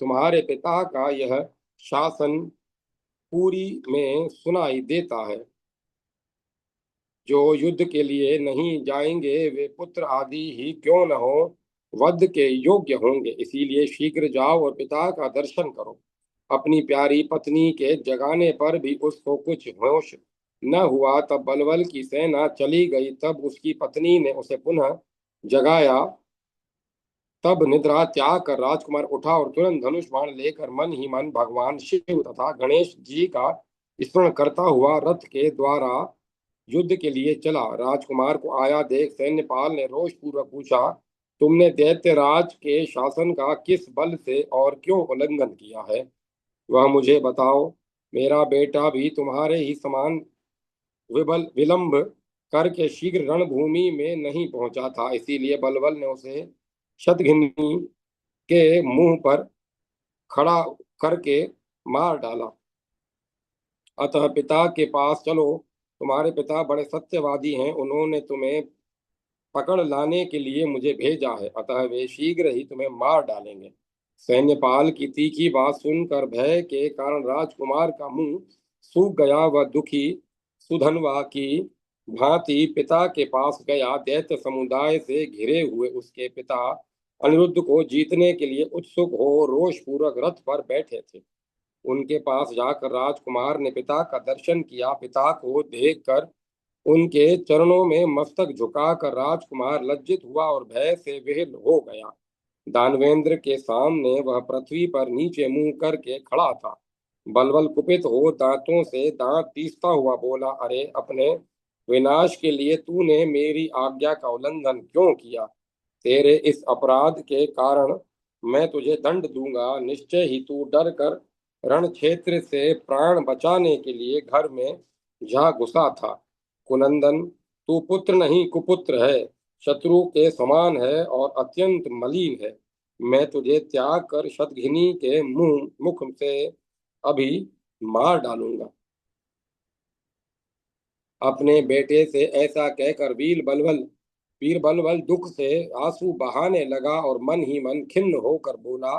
Speaker 1: तुम्हारे पिता का यह शासन पूरी में सुनाई देता है। जो युद्ध के लिए नहीं जाएंगे वे पुत्र आदि ही क्यों न हो वध के योग्य होंगे। इसीलिए शीघ्र जाओ और पिता का दर्शन करो। अपनी प्यारी पत्नी के जगाने पर भी उसको कुछ होश न हुआ। तब बलबल की सेना चली गई। तब उसकी पत्नी ने उसे पुनः जगाया। तब निद्रा त्याग कर राजकुमार उठा और तुरंत धनुष बाण लेकर मन ही मन भगवान शिव तथा गणेश जी का स्मरण करता हुआ रथ के द्वारा युद्ध के लिए चला। राजकुमार को आया देख सैन्यपाल ने रोष पूर्वक पूछा, तुमने दैत्यराज के शासन का किस बल से और क्यों उल्लंघन किया है? वह मुझे बताओ। मेरा बेटा भी तुम्हारे ही समान विलंब करके शीघ्र रणभूमि में नहीं पहुंचा था, इसीलिए बलबल ने उसे शतघिनी के मुंह पर खड़ा करके मार डाला। अतः पिता के पास चलो। तुम्हारे पिता बड़े सत्यवादी हैं, उन्होंने तुम्हें पकड़ लाने के लिए मुझे भेजा है, अतः वे शीघ्र ही तुम्हें मार डालेंगे। सैन्यपाल की तीखी बात सुनकर भय के कारण राजकुमार का मुंह सूख गया। वह दुखी सुधनवा की भांति पिता के पास गया। दैत्य समुदाय से घिरे हुए उसके पिता अनिरुद्ध को जीतने के लिए उत्सुक हो रोष पूर्वक रथ पर बैठे थे। उनके पास जाकर राजकुमार ने पिता का दर्शन किया। पिता को देखकर उनके चरणों में मस्तक झुकाकर राजकुमार लज्जित हुआ और भय से विह्वल हो गया। दानवेंद्र के सामने वह पृथ्वी पर नीचे मुंह करके खड़ा था। बलबल कुपित हो दांतों से दांत पीसता हुआ बोला, अरे, अपने विनाश के लिए तूने मेरी आज्ञा का उल्लंघन क्यों किया? तेरे इस अपराध के कारण मैं तुझे दंड दूंगा। निश्चय ही तू डर कर रण क्षेत्र से प्राण बचाने के लिए घर में जा घुसा था। कुनंदन, तू पुत्र नहीं कुपुत्र है, शत्रु के समान है और अत्यंत मलिन है। मैं तुझे त्याग कर शतघ्नी के मुख से अभी मार डालूंगा। अपने बेटे से ऐसा कहकर वीर बलबल दुख से आंसू बहाने लगा और मन ही मन खिन्न होकर बोला,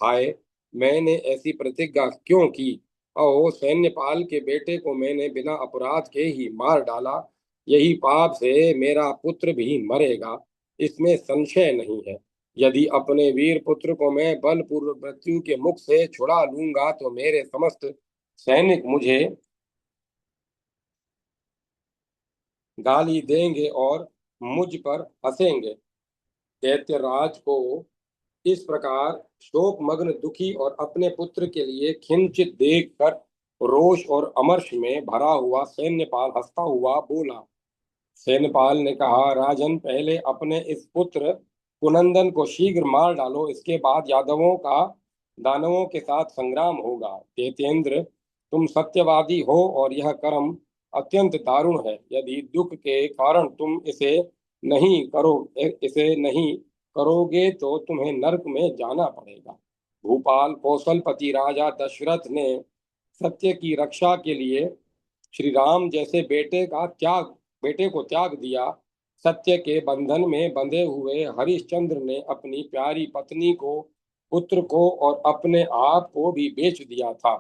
Speaker 1: हाय, मैंने ऐसी प्रतिज्ञा क्यों की। अहो, सैन्यपाल के बेटे को मैंने बिना अपराध के ही मार डाला। यही पाप से मेरा पुत्र भी मरेगा, इसमें संशय नहीं है। यदि अपने वीर पुत्र को मैं बलपूर्वक मृत्यु के मुख से छुड़ा लूंगा तो मेरे समस्त सैनिक मुझे गाली देंगे और मुझ पर हंसेंगे। दैत्यराज को इस प्रकार शोक मग्न, दुखी और अपने पुत्र के लिए खिंचित देखकर रोष और अमर्ष में भरा हुआ सैन्यपाल हंसता हुआ बोला। सैन्यपाल ने कहा, राजन, पहले अपने इस पुत्र कुनंदन को शीघ्र मार डालो, इसके बाद यादवों का दानवों के साथ संग्राम होगा। तेतेंद्र, तुम सत्यवादी हो और यह कर्म अत्यंत दारुण है। यदि दुख के कारण तुम इसे नहीं करोगे तो तुम्हें नरक में जाना पड़ेगा। भूपाल कौशलपति राजा दशरथ ने सत्य की रक्षा के लिए श्री राम जैसे बेटे को त्याग दिया। सत्य के बंधन में बंधे हुए हरिश्चंद्र ने अपनी प्यारी पत्नी को, पुत्र को और अपने आप को भी बेच दिया था।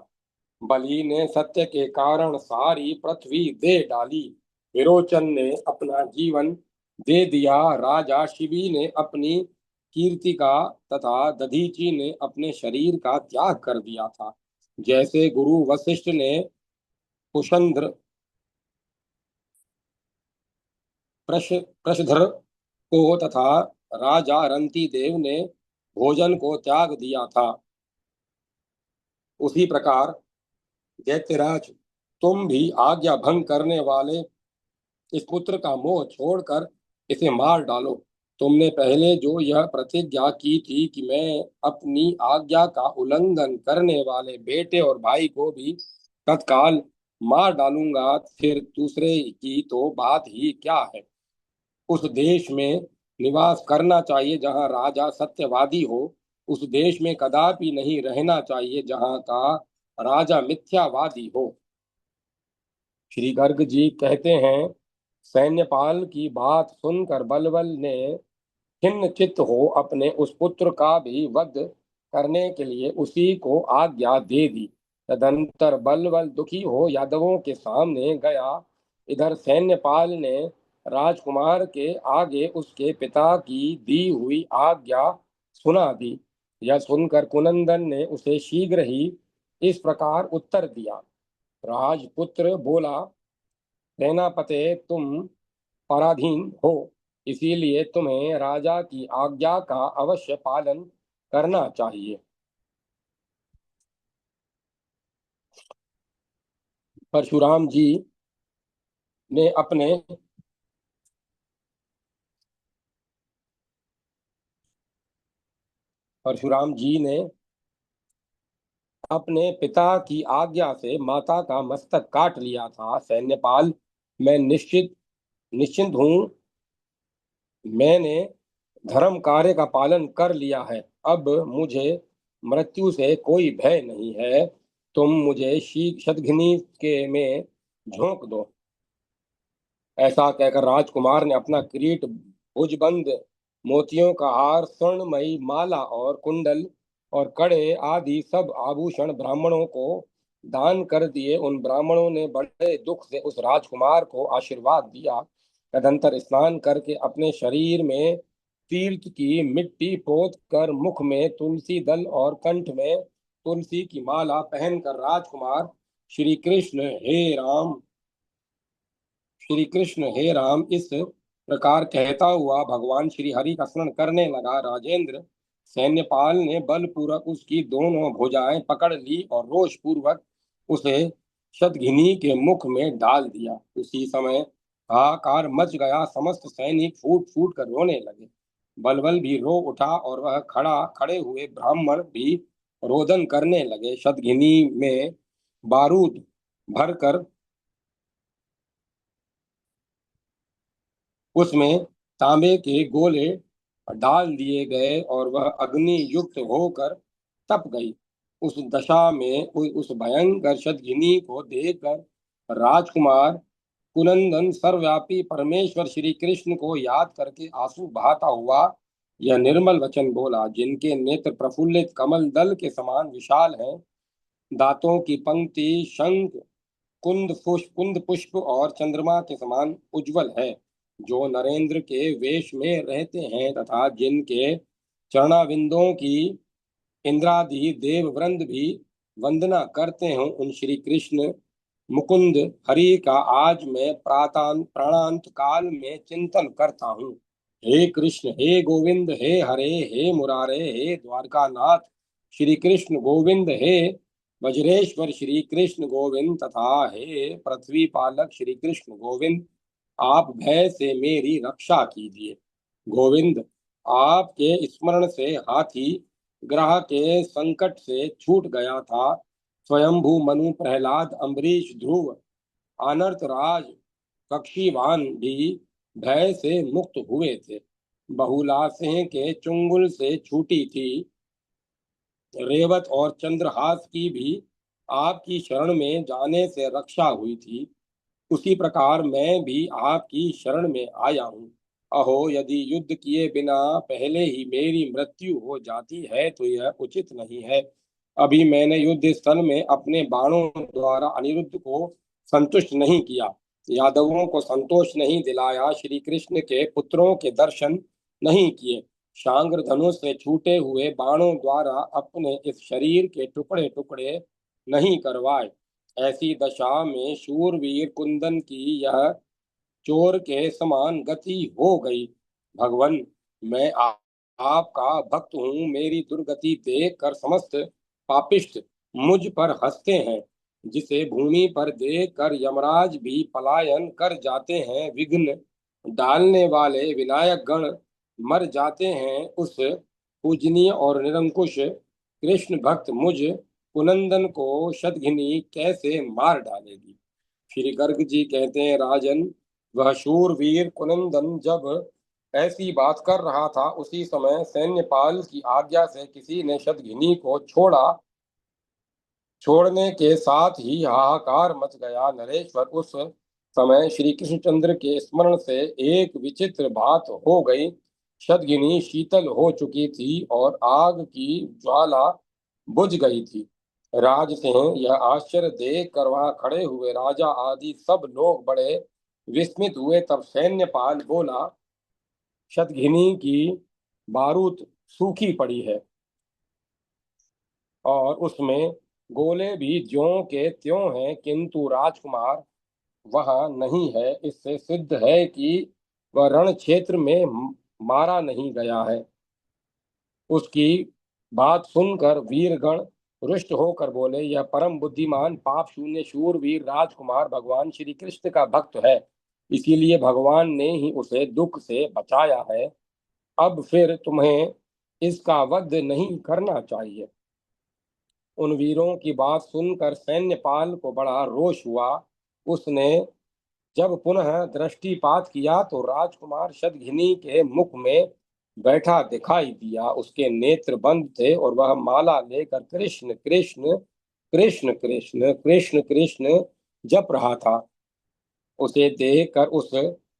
Speaker 1: बलि ने सत्य के कारण सारी पृथ्वी दे डाली। विरोचन ने अपना जीवन दे दिया। राजा शिबी ने अपनी कीर्ति का तथा दधीची ने अपने शरीर का त्याग कर दिया था। जैसे गुरु वशिष्ठ ने कुशंद्र प्रशधर को तथा राजा रंती देव ने भोजन को त्याग दिया था, उसी प्रकार दैत्यराज, तुम भी आज्ञा भंग करने वाले इस पुत्र का मोह छोड़कर इसे मार डालो। तुमने पहले जो यह प्रतिज्ञा की थी कि मैं अपनी आज्ञा का उल्लंघन करने वाले बेटे और भाई को भी तत्काल मार डालूंगा, फिर दूसरे की तो बात ही क्या है। उस देश में निवास करना चाहिए जहाँ राजा सत्यवादी हो। उस देश में कदापि नहीं रहना चाहिए जहाँ का राजा मिथ्यावादी हो। श्री गर्ग जी कहते हैं, सैन्यपाल की बात सुनकर बलबल ने खिन्न चित्त हो अपने उस पुत्र का भी वध करने के लिए उसी को आज्ञा दे दी। तदंतर बलबल दुखी हो यादवों के सामने गया। इधर सैन्यपाल ने राजकुमार के आगे उसके पिता की दी हुई आज्ञा सुना दी। यह सुनकर कुनंदन ने उसे शीघ्र ही इस प्रकार उत्तर दिया। राजपुत्र बोला, सेनापते, तुम पराधीन हो, इसीलिए तुम्हें राजा की आज्ञा का अवश्य पालन करना चाहिए। परशुराम जी ने अपने परशुराम जी ने अपने पिता की आज्ञा से माता का मस्तक काट लिया था। सैन्यपाल, मैं निश्चिंत हूँ। मैंने धर्म कार्य का पालन कर लिया है। अब मुझे मृत्यु से कोई भय नहीं है। तुम मुझे शतघ्नी के में झोंक दो। ऐसा कहकर राजकुमार ने अपना किरीट, भुजबंद, मोतियों का हार, स्वर्णमयी माला और कुंडल और कड़े आदि सब आभूषण ब्राह्मणों को दान कर दिए। उन ब्राह्मणों ने बड़े दुख से उस राजकुमार को आशीर्वाद दिया। तदंतर स्नान करके अपने शरीर में तीर्थ की मिट्टी पोत कर मुख में तुलसी दल और कंठ में तुलसी की माला पहनकर राजकुमार श्री कृष्ण हे राम श्री कृष्ण हे राम इस प्रकार कहता हुआ भगवान श्री हरि का स्मरण करने लगा। राजेंद्र, सैन्यपाल ने बलपूर्वक उसकी दोनों भुजाएं पकड़ ली और रोष पूर्वक उसे शतघ्नी के मुख में डाल दिया। उसी समय हाहाकार मच गया। समस्त सैनिक फूट फूट कर रोने लगे। बलबल भी रो उठा और वह खड़े हुए ब्राह्मण भी रोदन करने लगे। शतघिनी में बारूद भरकर उसमें तांबे के गोले डाल दिए गए और वह अग्नि युक्त होकर तप गई। उस दशा में उस भयंकर शतघिनी को देखकर राजकुमार कुनंदन सर्वव्यापी परमेश्वर श्री कृष्ण को याद करके आंसू बहाता हुआ यह निर्मल वचन बोला, जिनके नेत्र प्रफुल्लित कमल दल के समान विशाल हैं, दांतों की पंक्ति शंख कुंद पुष्प और चंद्रमा के समान उज्जवल है, जो नरेंद्र के वेश में रहते हैं तथा जिनके चरणाविंदों की इंद्रादि देव वृंद भी वंदना करते हैं, उन श्री कृष्ण मुकुंद हरि का आज मैं प्राणांत काल में चिंतन करता हूँ। हे कृष्ण, हे गोविंद, हे हरे, हे मुरारे, हे द्वारकानाथ श्री कृष्ण गोविंद, हे वज्रेश्वर श्री कृष्ण गोविंद तथा हे पृथ्वी पालक श्री कृष्ण गोविंद, आप भय से मेरी रक्षा कीजिए। गोविंद, आपके स्मरण से हाथी ग्रह के संकट से छूट गया था। स्वयंभू मनु प्रहलाद अम्बरीश ध्रुव अनर्थ राज कक्षीवान भी भय से मुक्त हुए थे। बहुला सिंह के चुंगल से छूटी थी रेवत और चंद्रहास की भी आपकी शरण में जाने से रक्षा हुई थी। उसी प्रकार मैं भी आपकी शरण में आया हूँ। अहो, यदि युद्ध किए बिना पहले ही मेरी मृत्यु हो जाती है तो यह उचित नहीं है। अभी मैंने युद्ध स्थल में अपने बाणों द्वारा अनिरुद्ध को संतुष्ट नहीं किया, यादवों को संतोष नहीं दिलाया, श्री कृष्ण के पुत्रों के दर्शन नहीं किए, शांग्र धनुष से छूटे हुए बाणों द्वारा अपने इस शरीर के टुकड़े टुकड़े नहीं करवाए। ऐसी दशा में शूरवीर कुंदन की यह चोर के समान गति हो गई। भगवान, मैं आपका भक्त हूँ, मेरी दुर्गति देख कर समस्त पापिष्ट मुझ पर हंसते हैं। जिसे भूमि पर देख कर यमराज भी पलायन कर जाते हैं, विघ्न डालने वाले विनायक गण मर जाते हैं, उस पूजनीय और निरंकुश कृष्ण भक्त मुझ कुनंदन को शतघिनी कैसे मार डालेगी। श्री गर्ग जी कहते हैं, राजन, वह शूरवीर कुनंदन जब ऐसी बात कर रहा था, उसी समय सैन्यपाल की आज्ञा से किसी ने शतघिनी को छोड़ा। छोड़ने के साथ ही हाहाकार मच गया। नरेश्वर, उस समय श्री कृष्णचंद्र के स्मरण से एक विचित्र बात हो गई। शतघिनी शीतल हो चुकी थी और आग की ज्वाला बुझ गई थी। राज सिंह यह आश्चर्य देख कर वहां खड़े हुए राजा आदि सब लोग बड़े विस्मित हुए। तब सैन्यपाल बोला, शतघिनी की बारूद सूखी पड़ी है और उसमें गोले भी ज्यों के त्यों हैं, किंतु राजकुमार वहां नहीं है। इससे सिद्ध है कि वह रण क्षेत्र में मारा नहीं गया है। उसकी बात सुनकर वीरगण रुष्ट होकर बोले, यह परम बुद्धिमान पाप शून्य शूरवीर राजकुमार भगवान श्री कृष्ण का भक्त है, इसीलिए भगवान ने ही उसे दुख से बचाया है। अब फिर तुम्हें इसका वध नहीं करना चाहिए। उन वीरों की बात सुनकर सैन्यपाल को बड़ा रोष हुआ। उसने जब पुनः दृष्टिपात किया तो राजकुमार शतघिनी के मुख में बैठा दिखाई दिया। उसके नेत्र बंद थे और वह माला लेकर कृष्ण कृष्ण कृष्ण कृष्ण कृष्ण कृष्ण जप रहा था। उसे देखकर उस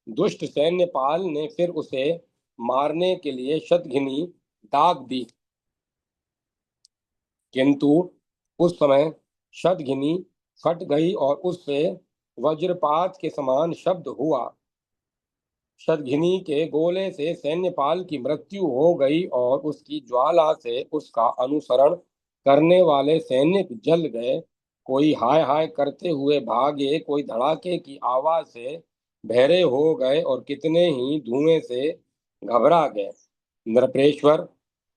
Speaker 1: दुष्ट सैन्यपाल ने फिर उसे मारने के लिए शतघिनी दाग दी, किंतु उस समय शतघिनी फट गई और उससे वज्रपात के समान शब्द हुआ। शतघिनी के गोले से सैन्यपाल की मृत्यु हो गई और उसकी ज्वाला से उसका अनुसरण करने वाले सैनिक जल गए। कोई हाय हाय करते हुए भागे, कोई धड़ाके की आवाज से बहरे हो गए और कितने ही धुएं से घबरा गए। नृपेश्वर,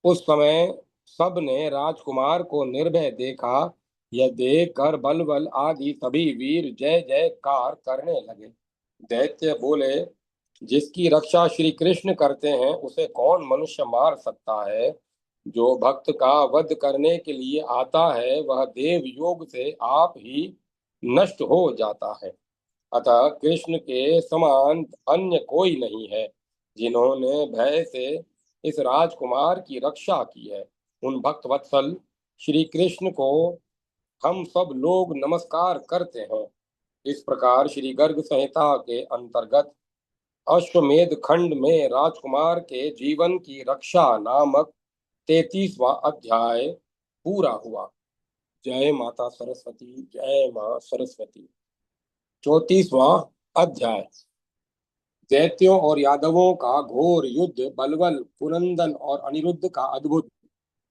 Speaker 1: उस समय सब ने राजकुमार को निर्भय देखा। यह देखकर बलबल आदि सभी वीर जय जयकार करने लगे। दैत्य बोले, जिसकी रक्षा श्री कृष्ण करते हैं उसे कौन मनुष्य मार सकता है। जो भक्त का वध करने के लिए आता है वह देव योग से आप ही नष्ट हो जाता है। अतः कृष्ण के समान अन्य कोई नहीं है जिन्होंने भय से इस राजकुमार की रक्षा की है। उन भक्त वत्सल श्री कृष्ण को हम सब लोग नमस्कार करते हैं। इस प्रकार श्री गर्ग संहिता के अंतर्गत अश्वमेध खंड में राजकुमार के जीवन की रक्षा नामक 33वां अध्याय पूरा हुआ। जय माता सरस्वती, जय मां सरस्वती। 34वां अध्याय। दैत्यों और यादवों का घोर युद्ध। बलबल, पुरंदन और अनिरुद्ध का अद्भुत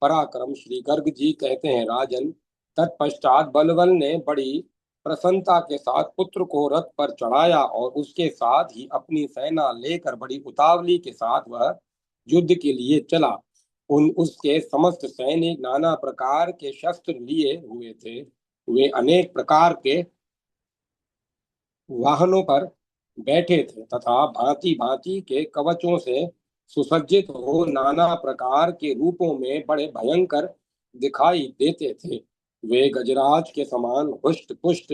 Speaker 1: पराक्रम। श्री गर्ग जी कहते हैं, राजन, तत्पश्चात बलबल ने बड़ी प्रसन्नता के साथ पुत्र को रथ पर चढ़ाया और उसके साथ ही अपनी सेना लेकर बड़ी उतावली के साथ वह युद्ध के लिए चला। उसके समस्त सैनिक नाना प्रकार के शस्त्र लिए हुए थे। वे अनेक प्रकार के वाहनों पर बैठे थे तथा भांति भांति के कवचों से सुसज्जित हो नाना प्रकार के रूपों में बड़े भयंकर दिखाई देते थे। वे गजराज के समान हुष्ट पुष्ट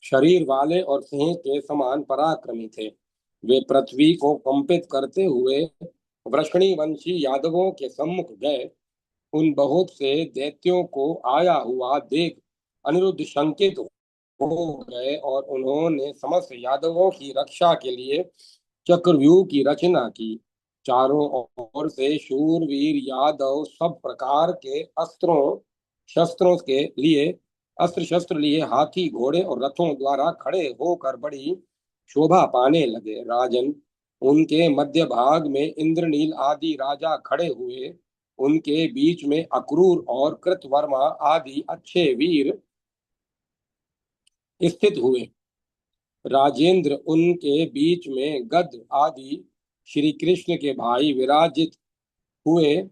Speaker 1: शरीर वाले और सिंह के समान पराक्रमी थे। वे पृथ्वी को कंपित करते हुए वृषणी वंशी यादवों के सम्मुख गए। उन बहुत से दैत्यों को आया हुआ देख अनिरुद्ध शंकित हो गए और उन्होंने समस्त यादवों की रक्षा के लिए चक्रव्यूह की रचना की। चारों ओर से शूरवीर यादव सब प्रकार के अस्त्रों शस्त्रों के लिए अस्त्र शस्त्र लिए हाथी घोड़े और रथों द्वारा खड़े होकर बड़ी शोभा पाने लगे। राजन, उनके मध्य भाग में इंद्रनील आदि राजा खड़े हुए। उनके बीच में अक्रूर और कृतवर्मा आदि अच्छे वीर स्थित हुए। राजेंद्र, उनके बीच में गद्र आदि श्री कृष्ण के भाई विराजित हुए।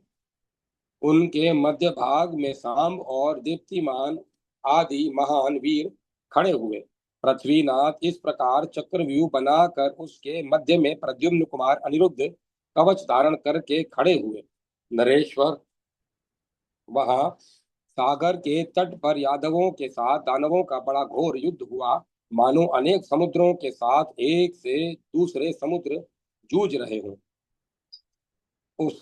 Speaker 1: उनके मध्य भाग में सांब और दीप्तिमान आदि महान वीर खड़े हुए। पृथ्वीनाथ इस प्रकार चक्रव्यूह बनाकर उसके मध्य में प्रद्युम्न कुमार अनिरुद्ध कवच धारण करके खड़े हुए। नरेश्वर, वहां सागर के तट पर यादवों के साथ दानवों का बड़ा घोर युद्ध हुआ। मानो अनेक समुद्रों के साथ एक से दूसरे समुद्र जूझ रहे हों। उस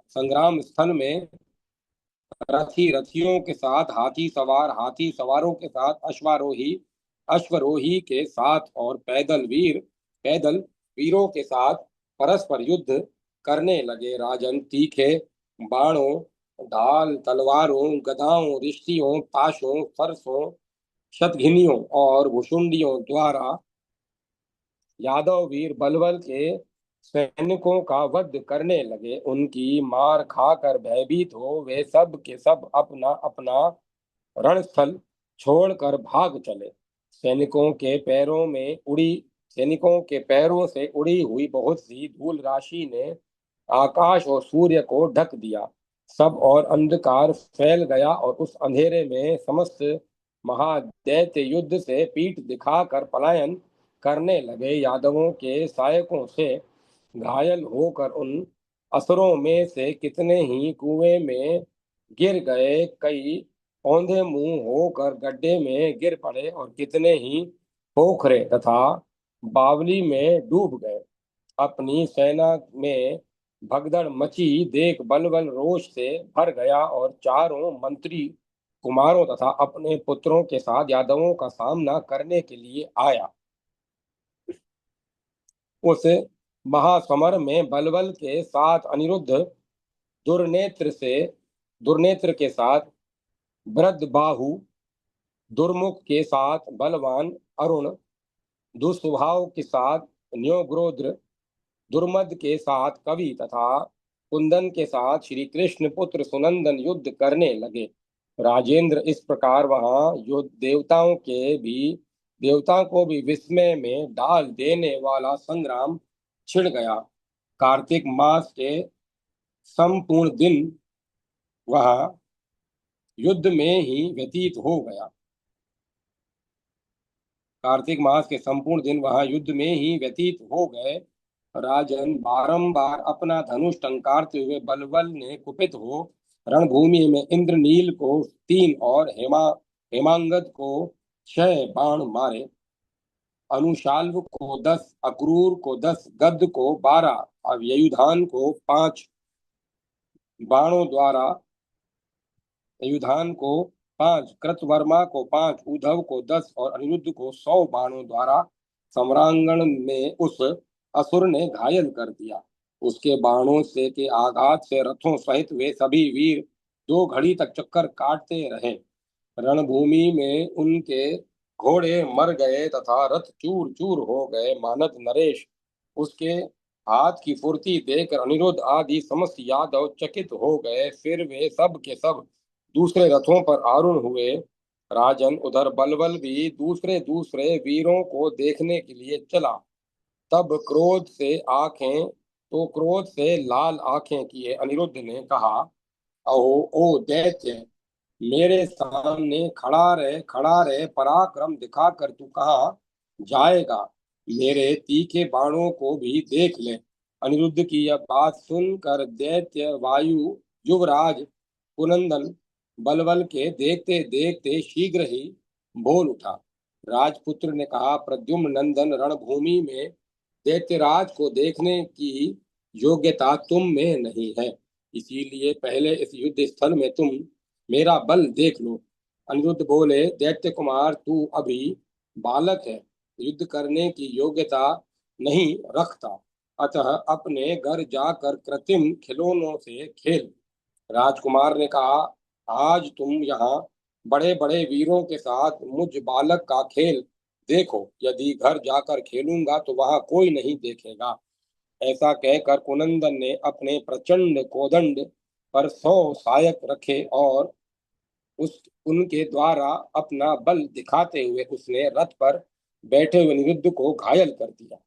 Speaker 1: संग्राम स्थल में रथी रथियों के साथ, हाथी सवारों के साथ, अश्वारोही अश्वरोही के साथ और पैदल वीरों के साथ परस्पर युद्ध करने लगे। राजन, तीखे बाणों, ढाल, तलवारों, गदाओं, रिश्तियों, पाशों, फरसों, शतघिनियों और भुशुंडियों द्वारा यादव वीर बलबल के सैनिकों का वध करने लगे। उनकी मार खाकर भयभीत हो वे सब के सब अपना अपना रणस्थल छोड़कर भाग चले। सैनिकों के पैरों से उड़ी हुई बहुत सी धूल राशि ने आकाश और सूर्य को ढक दिया। सब और अंधकार फैल गया और उस अंधेरे में समस्त महादैत्य युद्ध से पीठ दिखाकर पलायन करने लगे। यादवों के सहायकों से घायल होकर उन असुरों में से कितने ही कुएं में गिर गए, कई औंधे मुंह होकर गड्ढे में गिर पड़े और कितने ही पोखरे तथा बावली में डूब गए। अपनी सेना में भगदड़ मची देख बलबल रोष से भर गया और चारों मंत्री कुमारों तथा अपने पुत्रों के साथ यादवों का सामना करने के लिए आया। उस महासमर में बलबल के साथ अनिरुद्ध दुर्नेत्र से दुर्नेत्र के साथ बृहद्बाहु, दुर्मुख के साथ बलवान अरुण, दुस्वभाव के साथ न्योग्रोद्र, दुर्मद के साथ कवि तथा कुंदन के साथ श्री कृष्ण पुत्र सुनंदन युद्ध करने लगे। राजेंद्र, इस प्रकार वहां युद्ध देवताओं को भी विस्मय में डाल देने वाला संग्राम छिड़ गया। कार्तिक मास के संपूर्ण दिन वह युद्ध में ही व्यतीत हो गया। कार्तिक मास के संपूर्ण दिन वहां युद्ध में ही व्यतीत हो गए। राजन बारंबार अपना धनुष टंकारते हुए बलबल ने कुपित हो रणभूमि में इंद्रनील को 3 और हेमांगद को 6 बाण मारे। अनुशाल्व को 10, अक्रूर को 10, गद को 12 और युधान को 5 बाणों द्वारा युधान को 5, कृतवर्मा को 5, उद्धव को 10 और अनिरुद्ध को 100 बाणों द्वारा सम्रांगण में उस असुर ने घायल कर दिया। उसके बाणों से के आघात से रथों सहित वे सभी वीर 2 घड़ी तक चक्कर काटते रहे। रणभूमि में उनके घोड़े मर गए तथा रथ चूर चूर हो गए। मानद नरेश उसके हाथ की फुर्ती देखकर अनिरुद्ध आदि समस्त यादव चकित हो गए। फिर वे सब के सब दूसरे रथों पर आरूढ़ हुए। राजन उधर बलबल भी दूसरे दूसरे वीरों को देखने के लिए चला। तब क्रोध से लाल आंखें किए अनिरुद्ध ने कहा, अहो ओ दैत्य, मेरे सामने खड़ा रहे, पराक्रम दिखाकर तू कहाँ जाएगा? मेरे तीखे बाणों को भी देख ले। अनिरुद्ध की यह बात सुनकर दैत्य वायु युवराज कुनंदन बलबल के देखते देखते शीघ्र ही बोल उठा। राजपुत्र ने कहा, प्रद्युम्न नंदन, रणभूमि में दैत्यराज को देखने की योग्यता तुम में नहीं है, इसीलिए पहले इस युद्ध स्थल में तुम मेरा बल देख लो। अनिरुद्ध बोले, दैत्य कुमार, तू अभी बालक है, युद्ध करने की योग्यता नहीं रखता, अतः अपने घर जाकर कृत्रिम खिलौनों से खेल। राजकुमार ने कहा, आज तुम यहाँ बड़े बड़े वीरों के साथ मुझ बालक का खेल देखो, यदि घर जाकर खेलूंगा तो वहां कोई नहीं देखेगा। ऐसा कहकर कुनंदन ने अपने प्रचंड कोदंड पर 100 सहायक रखे और उस उनके द्वारा अपना बल दिखाते हुए उसने रथ पर बैठे हुए अनिरुद्ध को घायल कर दिया।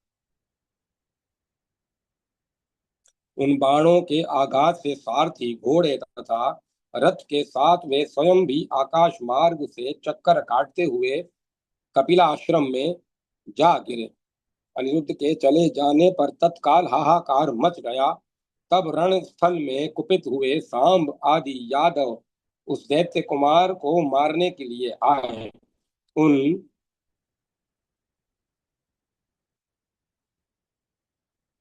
Speaker 1: उन बाणों के आघात से सारथी, घोड़े तथा रथ के साथ वे स्वयं भी आकाश मार्ग से चक्कर काटते हुए कपिलाश्रम में जा गिरे। अनिरुद्ध के चले जाने पर तत्काल हाहाकार मच गया। तब रणस्थल में कुपित हुए सांब आदि यादव उस दैत्य कुमार को मारने के लिए आए। उन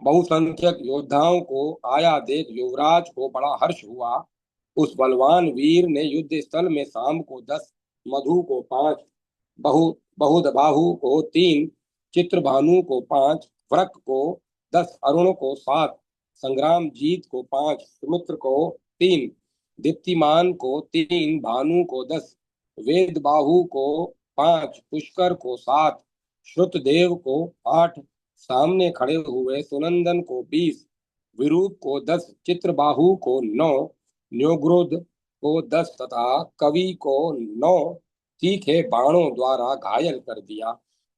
Speaker 1: बहुसंख्यक योद्धाओं को आया देख युवराज को बड़ा हर्ष हुआ। उस बलवान वीर ने युद्ध स्थल में सांब को 10, मधु को 5, बहुदबाहु को 3, चित्रभानु को 5, व्रक को 10, अरुण को 7, संग्राम जीत को 5, सुमित्र को 3, दीप्तिमान को 3, भानु को 10, वेद बाहु को 5, पुष्कर को 7, श्रुतदेव को 8, सामने खड़े हुए सुनंदन को 20, विरूप को 10, चित्रबाहु को 9, न्योग्रोध को 10 तथा कवि को 9 तीखे बाणों द्वारा घायल कर दिया।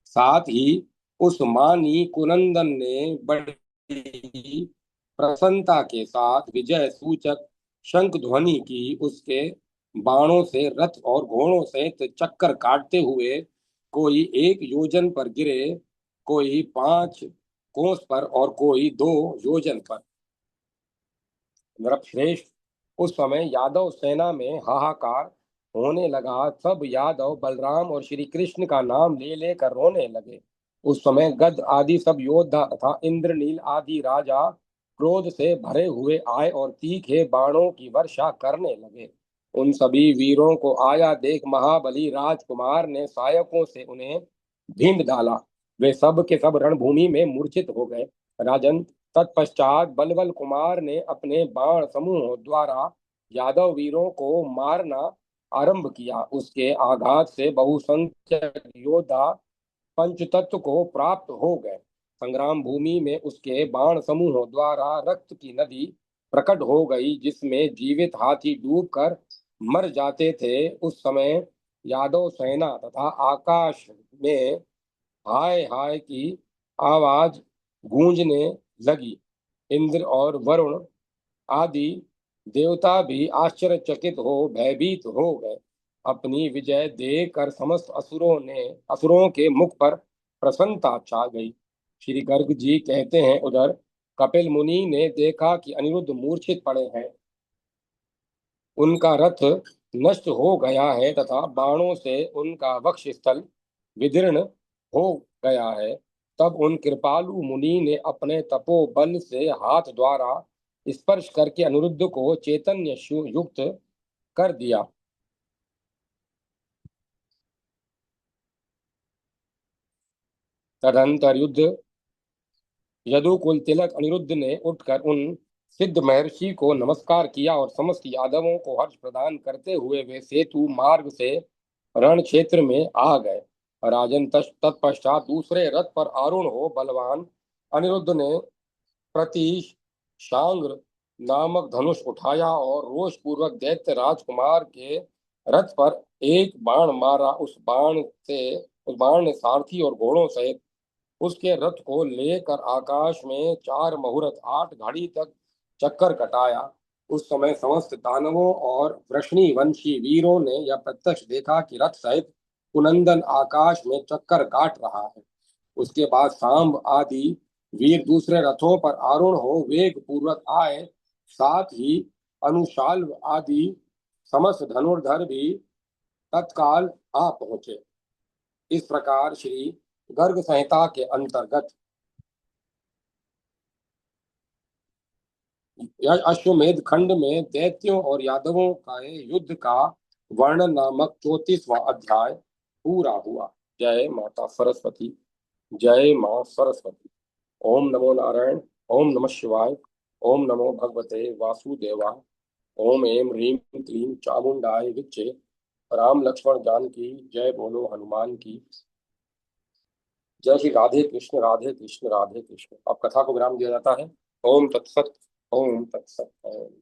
Speaker 1: साथ ही उस मानी कुनंदन ने बड़ी प्रसन्नता के साथ विजय सूचक शंख ध्वनि की। उसके बाणों से रथ और घोड़ों से चक्कर काटते हुए कोई 1 योजन पर गिरे, कोई 5 कोस पर और कोई 2 योजन पर। नृपश्रेष्ठ, उस समय यादव सेना में हाहाकार होने लगा। सब यादव बलराम और श्री कृष्ण का नाम ले लेकर रोने लगे। उस समय गद आदि सब योद्धा तथा इंद्रनील आदि राजा क्रोध से भरे हुए आए और तीखे बाणों की वर्षा करने लगे। उन सभी वीरों को आया देख महाबली राजकुमार ने सहायकों से उन्हें भींद डाला। वे सब के सब रणभूमि में मूर्छित हो गए। राजन, तत्पश्चात बलबल कुमार ने अपने बाण समूहों द्वारा यादव वीरों को मारना आरंभ किया। उसके आघात से बहुसंख्यक योद्धा पंचतत्व को प्राप्त हो गए। संग्राम भूमि में उसके बाण समूहों द्वारा रक्त की नदी प्रकट हो गई, जिसमें जीवित हाथी डूबकर मर जाते थे। उस समय यादव सेना तथा आकाश में हाय हाय की आवाज गूंजने लगी। इंद्र और वरुण आदि देवता भी आश्चर्यचकित हो भयभीत हो गए। अपनी विजय देखकर समस्त असुरों के मुख पर प्रसन्नता छा गई। श्री गर्ग जी कहते हैं, उधर कपिल मुनि ने देखा कि अनिरुद्ध मूर्छित पड़े हैं, उनका रथ नष्ट हो गया है तथा बाणों से उनका वक्षस्थल विदीर्ण हो गया है। तब उन कृपालु मुनि ने अपने तपोबल से हाथ द्वारा स्पर्श करके अनिरुद्ध को चैतन्य युक्त कर दिया। तदंतर युद्ध यदुकुल तिलक अनिरुद्ध ने उठकर उन सिद्ध महर्षि को नमस्कार किया और समस्त यादवों को हर्ष प्रदान करते हुए वे सेतु मार्ग से रण क्षेत्र में आ गए। राजन तत्पश्चात दूसरे रथ पर आरूढ़ हो बलवान अनिरुद्ध ने प्रति शांग्र नामक धनुष उठाया और रोष पूर्वक दैत्य राजकुमार के रथ पर एक बाण मारा। उस बाण ने सारथी और घोड़ों सहित उसके रथ को लेकर आकाश में 4 मुहूर्त 8 घड़ी तक चक्कर कटाया। उस समय समस्त दानवों और वृषणी वंशी वीरों ने यह प्रत्यक्ष देखा कि रथ सहित कुनंदन आकाश में चक्कर काट रहा है। उसके बाद सांब आदि वीर दूसरे रथों पर आरूढ़ हो वेग पूर्वक आए। साथ ही अनुशाल आदि समस्त धनुर्धर भी तत्काल आ पहुंचे। इस प्रकार श्री गर्ग संहिता के अंतर्गत अश्वमेध खंड में दैत्यों और यादवों का युद्ध का वर्णन नामक 34वां अध्याय पूरा हुआ। जय माता सरस्वती। जय मां सरस्वती। ओम नमो नारायण। ओम नमः शिवाय। ओम नमो भगवते वासुदेवाय। ओम एम ह्रीं क्लीं चामुंडाय विच्चे। राम लक्ष्मण जानकी जय बोलो हनुमान की। जय श्री राधे कृष्ण राधे कृष्ण राधे कृष्ण। अब कथा को विराम दिया जाता है। ओम तत्सत। ओम तत्सत। ओम।